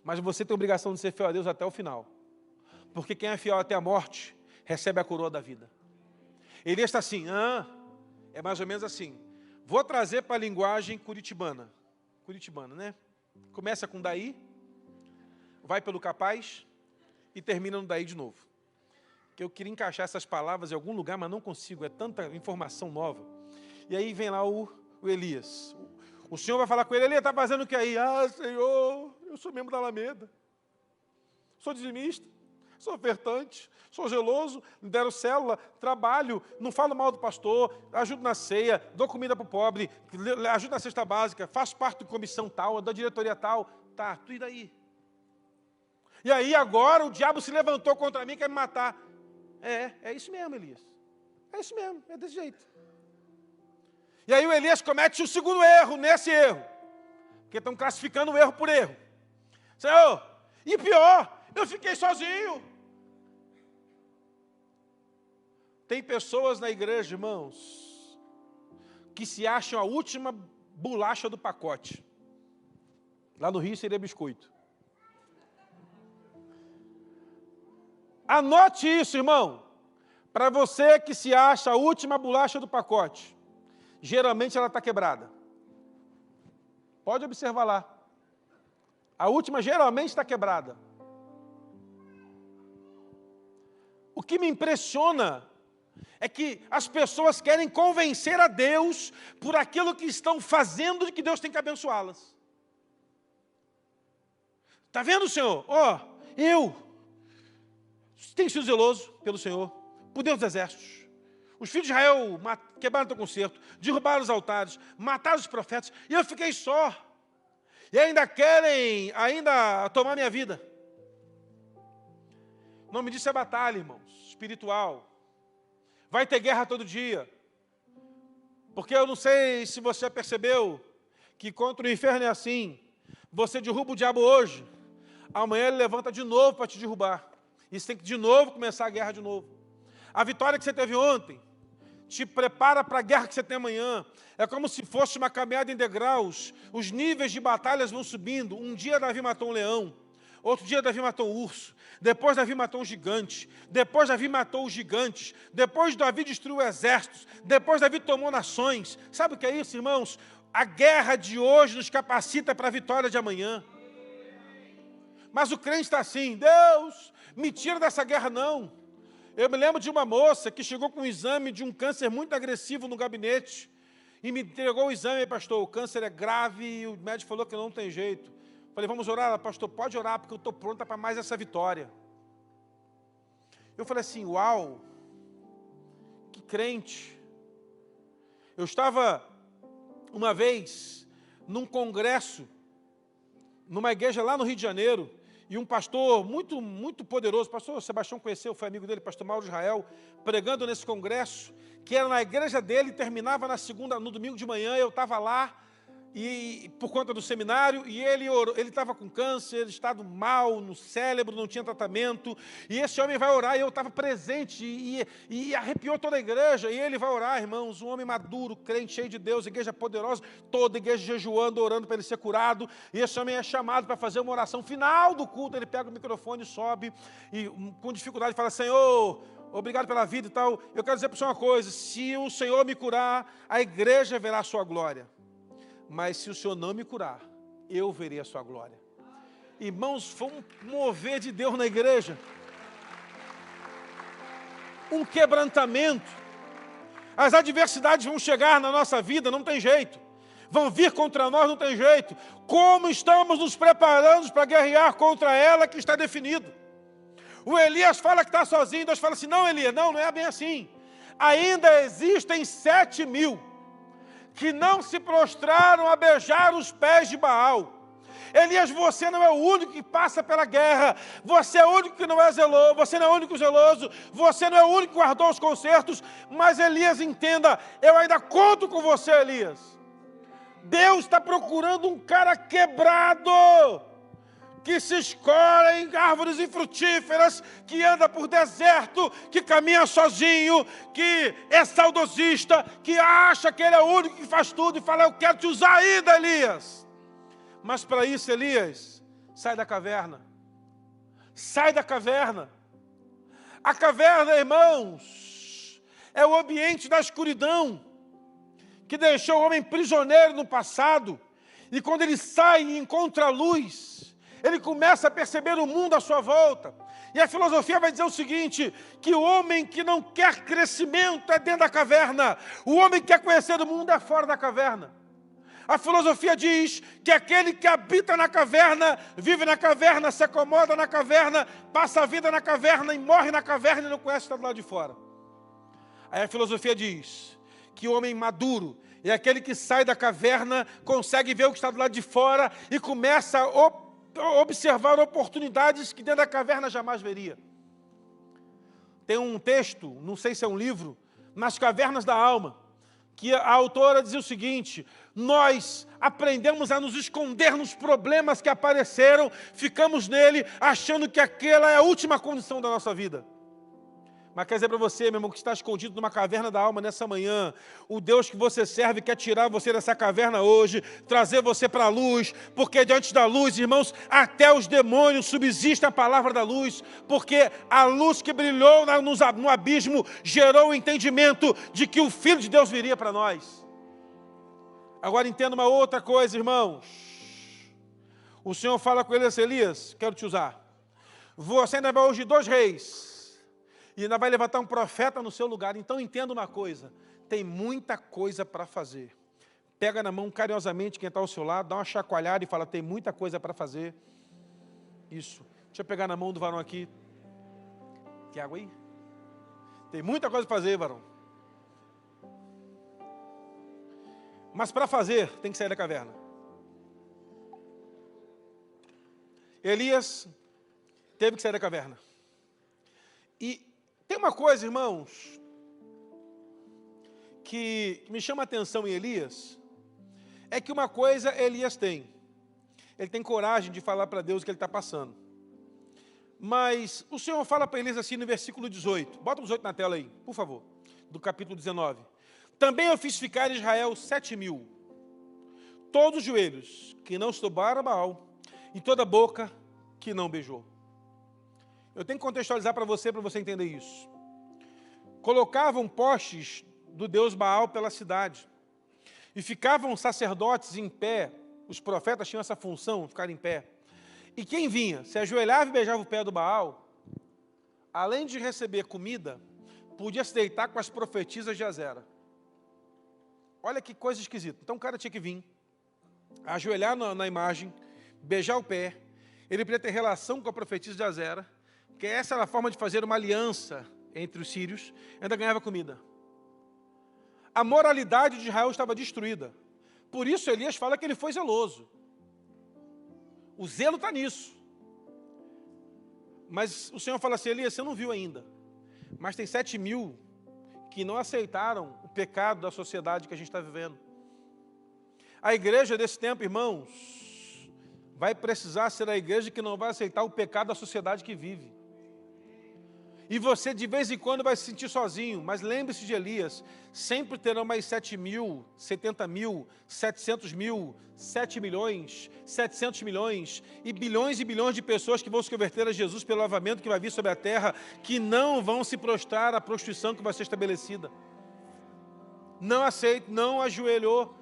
mas você tem a obrigação de ser fiel a Deus até o final. Porque quem é fiel até a morte, recebe a coroa da vida. Elias está assim, é mais ou menos assim. Vou trazer para a linguagem curitibana. Curitibana, né? Começa com daí, vai pelo capaz e termina no daí de novo. Que eu queria encaixar essas palavras em algum lugar, mas não consigo, é tanta informação nova. E aí vem lá o Elias. O Senhor vai falar com ele, Elias, está fazendo o que aí? Senhor, eu sou membro da Alameda, sou dizimista, sou ofertante, sou zeloso, lidero célula, trabalho, não falo mal do pastor, ajudo na ceia, dou comida para o pobre, ajudo na cesta básica, faço parte da comissão tal, da diretoria tal. Tá, tu e daí? E aí agora o diabo se levantou contra mim e quer me matar. É isso mesmo, Elias. É isso mesmo, é desse jeito. E aí o Elias comete o segundo erro, nesse erro. Porque estão classificando o erro por erro. Senhor, e pior, eu fiquei sozinho. Tem pessoas na igreja, irmãos, que se acham a última bolacha do pacote. Lá no Rio seria biscoito. Anote isso, irmão. Para você que se acha a última bolacha do pacote, geralmente ela está quebrada. Pode observar lá. A última geralmente está quebrada. O que me impressiona é que as pessoas querem convencer a Deus por aquilo que estão fazendo de que Deus tem que abençoá-las. Está vendo, Senhor? Eu tenho sido zeloso pelo Senhor, por Deus dos Exércitos. Os filhos de Israel quebraram o teu concerto, derrubaram os altares, mataram os profetas, e eu fiquei só. E ainda querem tomar minha vida. O nome disso é batalha, irmãos, espiritual. Vai ter guerra todo dia. Porque eu não sei se você percebeu que contra o inferno é assim. Você derruba o diabo hoje, amanhã ele levanta de novo para te derrubar. E você tem que de novo começar a guerra de novo. A vitória que você teve ontem te prepara para a guerra que você tem amanhã. É como se fosse uma caminhada em degraus. Os níveis de batalhas vão subindo. Um dia Davi matou um leão. Outro dia Davi matou um urso. Depois Davi matou um gigante. Depois Davi matou os gigantes. Depois Davi destruiu exércitos. Depois Davi tomou nações. Sabe o que é isso, irmãos? A guerra de hoje nos capacita para a vitória de amanhã. Mas o crente está assim, Deus, me tira dessa guerra não. Eu me lembro de uma moça que chegou com um exame de um câncer muito agressivo no gabinete e me entregou o exame, pastor, o câncer é grave e o médico falou que não tem jeito. Falei, vamos orar? Ela, pastor, pode orar porque eu estou pronta para mais essa vitória. Eu falei assim, uau, que crente. Eu estava uma vez num congresso, numa igreja lá no Rio de Janeiro, e um pastor muito, muito poderoso, o pastor Sebastião conheceu, foi amigo dele, pastor Mauro Israel, pregando nesse congresso, que era na igreja dele, terminava no domingo de manhã, eu estava lá, e por conta do seminário, e ele estava com câncer, estado mal no cérebro, não tinha tratamento, e esse homem vai orar, e eu estava presente, e arrepiou toda a igreja, e ele vai orar, irmãos, um homem maduro, crente, cheio de Deus, igreja poderosa, toda a igreja jejuando, orando para ele ser curado, e esse homem é chamado para fazer uma oração final do culto, ele pega o microfone, sobe, e com dificuldade fala, Senhor, obrigado pela vida e tal, eu quero dizer para você uma coisa, se o Senhor me curar, a igreja verá a sua glória. Mas se o Senhor não me curar, eu verei a sua glória. Irmãos, foi um mover de Deus na igreja. Um quebrantamento. As adversidades vão chegar na nossa vida, não tem jeito. vão vir contra nós, não tem jeito. Como estamos nos preparando para guerrear contra ela que está definido? O Elias fala que está sozinho, Deus fala assim, não Elias, não é bem assim. Ainda existem 7.000 que não se prostraram a beijar os pés de Baal. Elias, você não é o único que passa pela guerra, você é o único que não é zeloso, você não é o único zeloso, você não é o único que guardou os concertos, mas Elias, entenda, eu ainda conto com você, Elias. Deus está procurando um cara quebrado, que se escora em árvores infrutíferas, que anda por deserto, que caminha sozinho, que é saudosista, que acha que ele é o único que faz tudo e fala, eu quero te usar ainda, Elias. Mas para isso, Elias, sai da caverna. Sai da caverna. A caverna, irmãos, é o ambiente da escuridão, que deixou o homem prisioneiro no passado. E quando ele sai e encontra a luz, ele começa a perceber o mundo à sua volta. E a filosofia vai dizer o seguinte, que o homem que não quer crescimento é dentro da caverna. O homem que quer conhecer o mundo é fora da caverna. A filosofia diz que aquele que habita na caverna, vive na caverna, se acomoda na caverna, passa a vida na caverna e morre na caverna e não conhece o que está do lado de fora. Aí a filosofia diz que o homem maduro é aquele que sai da caverna, consegue ver o que está do lado de fora e começa a observar oportunidades que dentro da caverna jamais veria. Tem um texto, não sei se é um livro, Nas Cavernas da Alma, que a autora dizia o seguinte, nós aprendemos a nos esconder nos problemas que apareceram, ficamos nele achando que aquela é a última condição da nossa vida. Mas quer dizer para você, meu irmão, que está escondido numa caverna da alma nessa manhã, o Deus que você serve quer tirar você dessa caverna hoje, trazer você para a luz, porque diante da luz, irmãos, até os demônios subsistem a palavra da luz, porque a luz que brilhou no abismo gerou o entendimento de que o Filho de Deus viria para nós. Agora entenda uma outra coisa, irmãos. O Senhor fala com ele assim, Elias, quero te usar. Você ainda vai ungir 2 reis. E ainda vai levantar um profeta no seu lugar. Então entenda uma coisa, tem muita coisa para fazer. Pega na mão carinhosamente quem está ao seu lado, dá uma chacoalhada e fala, tem muita coisa para fazer. Isso. Deixa eu pegar na mão do varão aqui. Quer água aí? Tem muita coisa para fazer, varão. Mas para fazer, tem que sair da caverna. Elias teve que sair da caverna. E tem uma coisa, irmãos, que me chama a atenção em Elias, é que uma coisa Elias tem. Ele tem coragem de falar para Deus o que ele está passando. Mas o Senhor fala para Elias assim no versículo 18. Bota o 18 na tela aí, por favor. Do capítulo 19. Também eu fiz ficar em Israel 7.000. Todos os joelhos que não se dobraram a Baal, e toda boca que não beijou. Eu tenho que contextualizar para você entender isso. Colocavam postes do deus Baal pela cidade. E ficavam sacerdotes em pé. Os profetas tinham essa função, ficar em pé. E quem vinha, se ajoelhava e beijava o pé do Baal, além de receber comida, podia se deitar com as profetisas de Azera. Olha que coisa esquisita. Então o cara tinha que vir, ajoelhar na imagem, beijar o pé. Ele podia ter relação com a profetisa de Azera, porque essa era a forma de fazer uma aliança entre os sírios, ainda ganhava comida. A moralidade de Israel estava destruída. Por isso Elias fala que ele foi zeloso. O zelo está nisso. Mas o Senhor fala assim, Elias, você não viu ainda. Mas tem 7.000 que não aceitaram o pecado da sociedade que a gente está vivendo. A igreja desse tempo, irmãos, vai precisar ser a igreja que não vai aceitar o pecado da sociedade que vive. E você de vez em quando vai se sentir sozinho, mas lembre-se de Elias, sempre terão mais 7.000, 70.000, 700.000, 7 milhões, 700 milhões e bilhões de pessoas que vão se converter a Jesus pelo lavamento que vai vir sobre a terra, que não vão se prostrar à prostituição que vai ser estabelecida. Não aceita, não ajoelhou.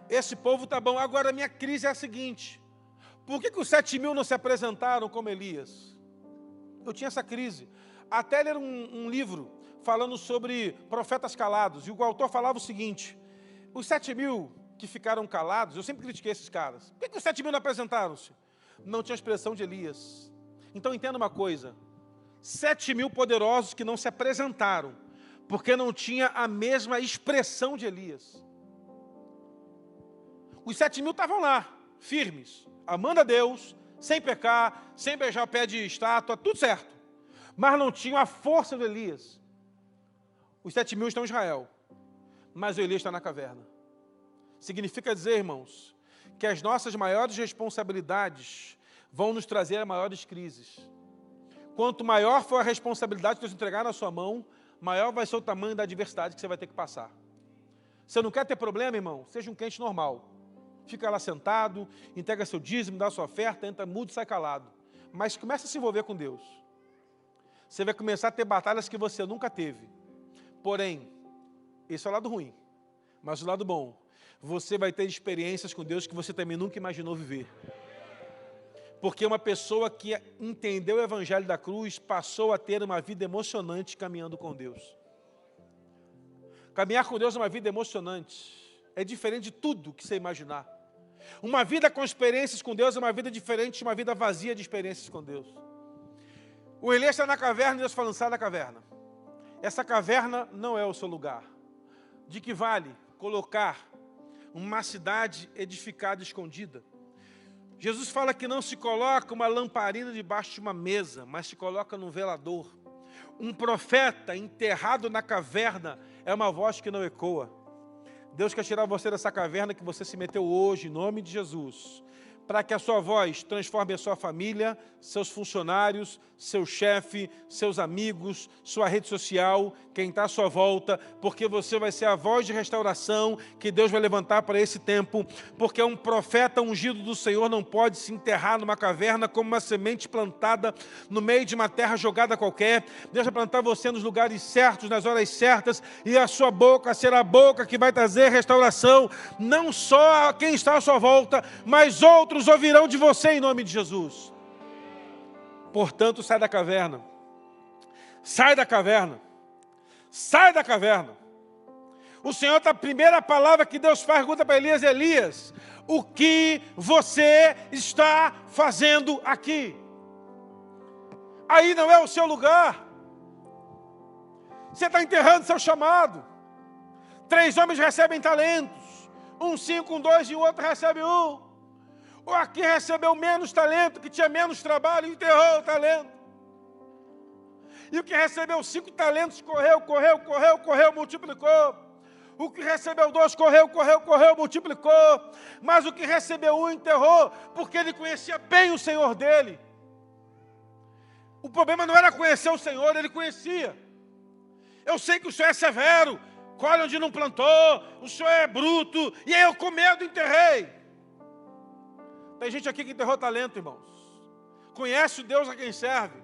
Esse povo está bom. Agora a minha crise é a seguinte, por que os 7.000 não se apresentaram como Elias? Eu tinha essa crise. Até ler um livro falando sobre profetas calados, e o autor falava o seguinte, os 7.000 que ficaram calados, eu sempre critiquei esses caras. Por que os 7.000 não apresentaram-se? Não tinha expressão de Elias. Então entenda uma coisa, 7.000 poderosos que não se apresentaram, porque não tinha a mesma expressão de Elias. Os 7.000 estavam lá, firmes, amando a Deus, sem pecar, sem beijar o pé de estátua, tudo certo. Mas não tinham a força do Elias. Os 7.000 estão em Israel, mas o Elias está na caverna. Significa dizer, irmãos, que as nossas maiores responsabilidades vão nos trazer maiores crises. Quanto maior for a responsabilidade que Deus entregar na sua mão, maior vai ser o tamanho da adversidade que você vai ter que passar. Você não quer ter problema, irmão? Seja um crente normal. Fica lá sentado, entrega seu dízimo, dá sua oferta, entra mudo e sai calado. Mas começa a se envolver com Deus. Você vai começar a ter batalhas que você nunca teve. Porém, esse é o lado ruim. Mas o lado bom, você vai ter experiências com Deus que você também nunca imaginou viver. Porque uma pessoa que entendeu o Evangelho da cruz passou a ter uma vida emocionante caminhando com Deus. Caminhar com Deus é uma vida emocionante. É diferente de tudo que você imaginar. Uma vida com experiências com Deus é uma vida diferente de uma vida vazia de experiências com Deus. O Elias está na caverna e Deus falando, sai da caverna. Essa caverna não é o seu lugar. De que vale colocar uma cidade edificada escondida? Jesus fala que não se coloca uma lamparina debaixo de uma mesa, mas se coloca num velador. Um profeta enterrado na caverna é uma voz que não ecoa. Deus quer tirar você dessa caverna que você se meteu hoje, em nome de Jesus, para que a sua voz transforme a sua família, seus funcionários, seu chefe, seus amigos, sua rede social, quem está à sua volta, porque você vai ser a voz de restauração que Deus vai levantar para esse tempo, porque um profeta ungido do Senhor não pode se enterrar numa caverna como uma semente plantada no meio de uma terra jogada qualquer. Deus vai plantar você nos lugares certos, nas horas certas, e a sua boca será a boca que vai trazer restauração, não só a quem está à sua volta, mas outros ouvirão de você em nome de Jesus. Portanto, sai da caverna. Sai da caverna. Sai da caverna. O Senhor, a primeira palavra que Deus faz, pergunta para Elias, Elias, o que você está fazendo aqui? Aí não é o seu lugar. Você está enterrando seu chamado. 3 homens recebem talentos. Um 5, um 2 e o outro recebe 1. O aqui recebeu menos talento, que tinha menos trabalho, enterrou o talento. E o que recebeu 5 talentos, correu, multiplicou. O que recebeu 2, correu, multiplicou. Mas o que recebeu 1, enterrou, porque ele conhecia bem o Senhor dele. O problema não era conhecer o Senhor, ele conhecia. Eu sei que o Senhor é severo, colhe onde não plantou, o Senhor é bruto, e aí eu com medo enterrei. Tem gente aqui que enterrou talento, irmãos. Conhece o Deus a quem serve.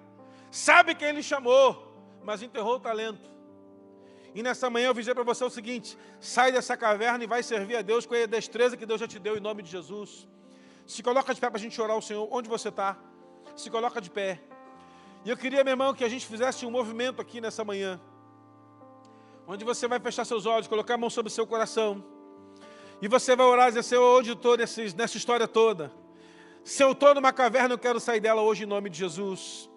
Sabe quem Ele chamou, mas enterrou o talento. E nessa manhã eu vou dizer para você o seguinte, sai dessa caverna e vai servir a Deus com a destreza que Deus já te deu em nome de Jesus. Se coloca de pé para a gente orar ao Senhor. Onde você está? Se coloca de pé. E eu queria, meu irmão, que a gente fizesse um movimento aqui nessa manhã. Onde você vai fechar seus olhos, colocar a mão sobre o seu coração. E você vai orar e dizer, Senhor, onde estou nessa história toda? Se eu estou numa caverna, eu quero sair dela hoje em nome de Jesus.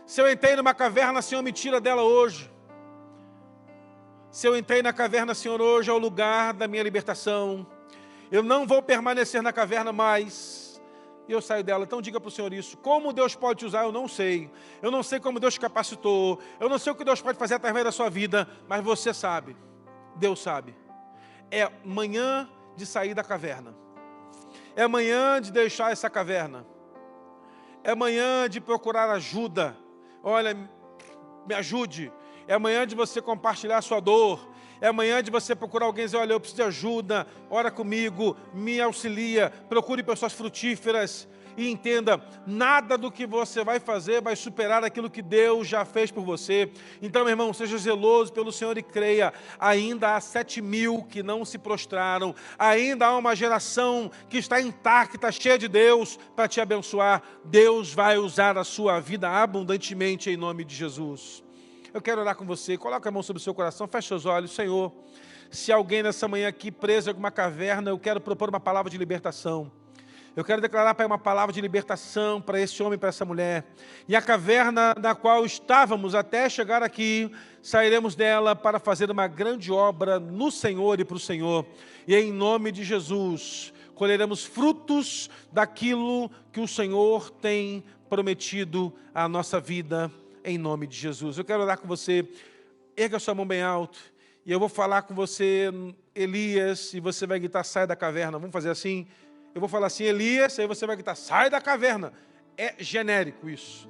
Se eu entrei numa caverna, Senhor, me tira dela hoje. Se eu entrei na caverna, Senhor, hoje é o lugar da minha libertação. Eu não vou permanecer na caverna mais. E eu saio dela. Então diga para o Senhor isso. Como Deus pode te usar, eu não sei. Eu não sei como Deus te capacitou. Eu não sei o que Deus pode fazer através da sua vida. Mas você sabe. Deus sabe. É manhã de sair da caverna. É amanhã de deixar essa caverna. É amanhã de procurar ajuda. Olha, me ajude. É amanhã de você compartilhar a sua dor. É amanhã de você procurar alguém e dizer, olha, eu preciso de ajuda. Ora comigo, me auxilia. Procure pessoas frutíferas. E entenda, nada do que você vai fazer vai superar aquilo que Deus já fez por você. Então, meu irmão, seja zeloso pelo Senhor e creia. Ainda há 7.000 que não se prostraram. Ainda há uma geração que está intacta, cheia de Deus, para te abençoar. Deus vai usar a sua vida abundantemente em nome de Jesus. Eu quero orar com você. Coloque a mão sobre o seu coração, feche seus olhos. Senhor, Se alguém nessa manhã aqui preso em alguma caverna, eu quero propor uma palavra de libertação. Eu quero declarar, Pai, uma palavra de libertação para esse homem e para essa mulher. E a caverna na qual estávamos até chegar aqui, sairemos dela para fazer uma grande obra no Senhor e para o Senhor. E em nome de Jesus, colheremos frutos daquilo que o Senhor tem prometido à nossa vida, em nome de Jesus. Eu quero orar com você. Erga sua mão bem alto. E eu vou falar com você, Elias, e você vai gritar, sai da caverna. Vamos fazer assim? Eu vou falar assim, Elias, aí você vai gritar, sai da caverna. É genérico isso.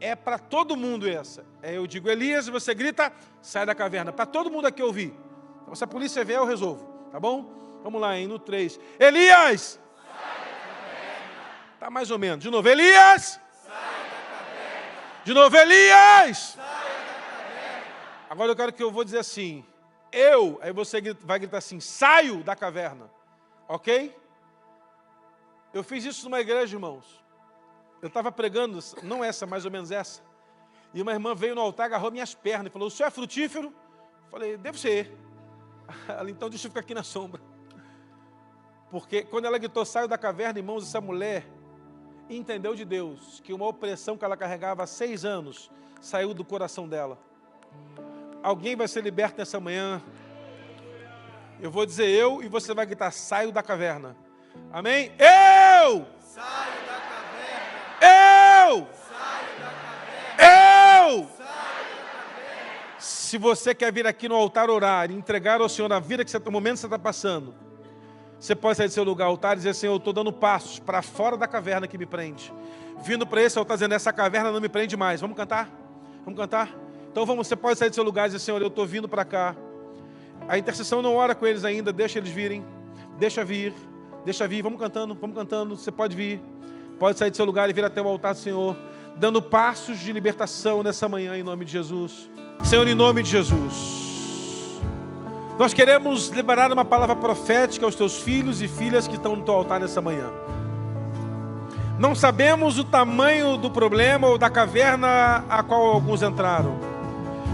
É para todo mundo essa. Eu digo, Elias, e você grita, sai da caverna. Para todo mundo aqui ouvir. Então, se a polícia vier, eu resolvo. Tá bom? Vamos lá, hein? No 3. Elias! Sai da caverna. Tá mais ou menos. De novo, Elias! Sai da caverna. De novo, Elias! Sai da caverna. Agora eu quero que eu vou dizer assim, aí você vai gritar assim, saio da caverna. Ok? Eu fiz isso numa igreja, irmãos. Eu estava pregando, não essa, mais ou menos essa. E uma irmã veio no altar, agarrou minhas pernas e falou, o senhor é frutífero? Eu falei, devo ser. Ela, então deixa eu ficar aqui na sombra. Porque quando ela gritou, saio da caverna, irmãos, essa mulher entendeu de Deus que uma opressão que ela carregava há 6 anos saiu do coração dela. Alguém vai ser liberto nessa manhã. Eu vou dizer eu e você vai gritar, saio da caverna. Amém? Eu saio da caverna. Eu saio da caverna. Eu saio da caverna. Se você quer vir aqui no altar orar e entregar ao Senhor a vida que o momento que você está passando, você pode sair do seu lugar ao altar e dizer, Senhor, eu estou dando passos para fora da caverna que me prende. Vindo para esse altar dizendo, essa caverna não me prende mais. Vamos cantar? Vamos cantar? Então você pode sair do seu lugar e dizer, Senhor, eu estou vindo para cá. A intercessão não ora com eles ainda, deixa eles virem. Deixa vir, vamos cantando, você pode vir. Pode sair do seu lugar e vir até o altar do Senhor, dando passos de libertação nessa manhã, em nome de Jesus. Senhor, em nome de Jesus, nós queremos liberar uma palavra profética aos teus filhos e filhas que estão no teu altar nessa manhã. Não sabemos o tamanho do problema ou da caverna a qual alguns entraram,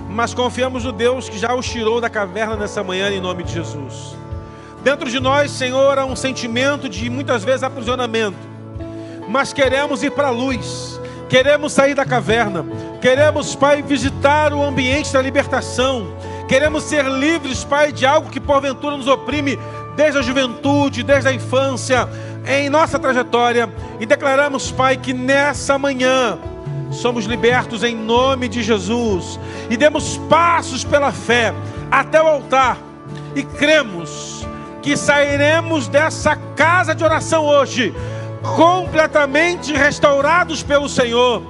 mas confiamos no Deus que já os tirou da caverna nessa manhã, em nome de Jesus. Dentro de nós, Senhor, há um sentimento de muitas vezes aprisionamento, mas queremos ir para a luz, queremos sair da caverna, queremos, Pai, visitar o ambiente da libertação, queremos ser livres, Pai, de algo que porventura nos oprime desde a juventude, desde a infância, em nossa trajetória, e declaramos, Pai, que nessa manhã somos libertos em nome de Jesus, e demos passos pela fé até o altar, e cremos que sairemos dessa casa de oração hoje, completamente restaurados pelo Senhor,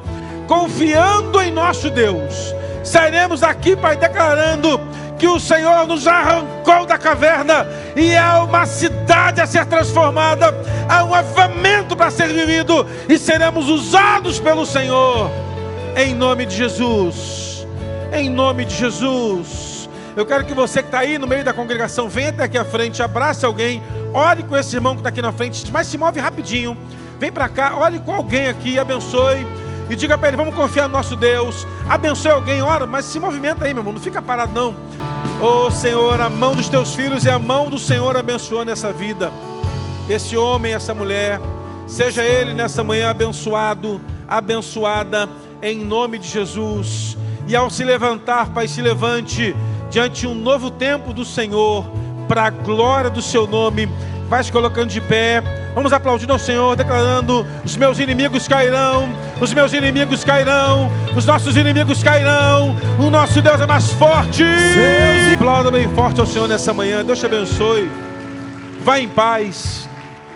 confiando em nosso Deus. Sairemos daqui, Pai, declarando que o Senhor nos arrancou da caverna, e há uma cidade a ser transformada, há um avivamento para ser vivido, e seremos usados pelo Senhor, em nome de Jesus, em nome de Jesus. Eu quero que você que está aí no meio da congregação, venha até aqui à frente, abrace alguém, ore com esse irmão que está aqui na frente, mas se move rapidinho, vem para cá, ore com alguém aqui, abençoe, e diga para ele, vamos confiar no nosso Deus, abençoe alguém, ora, mas se movimenta aí, meu irmão, não fica parado não. Oh Senhor, a mão dos teus filhos e a mão do Senhor abençoando essa vida, esse homem, essa mulher, seja ele nessa manhã abençoado, abençoada, em nome de Jesus, e ao se levantar, Pai, se levante diante de um novo tempo do Senhor, para a glória do seu nome. Vai se colocando de pé, vamos aplaudir ao Senhor, declarando, os meus inimigos cairão, os meus inimigos cairão, os nossos inimigos cairão, o nosso Deus é mais forte. Aplauda bem forte ao Senhor nessa manhã, Deus te abençoe, vá em paz.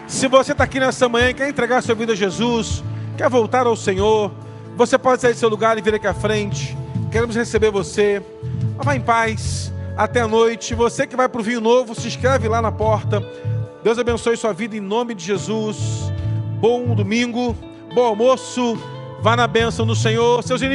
Se você está aqui nessa manhã e quer entregar a sua vida a Jesus, quer voltar ao Senhor, você pode sair do seu lugar e vir aqui à frente, queremos receber você. Vá em paz, até a noite. Você que vai para o Vinho Novo, se inscreve lá na porta. Deus abençoe sua vida em nome de Jesus. Bom domingo, bom almoço, vá na bênção do Senhor. Seus inimigos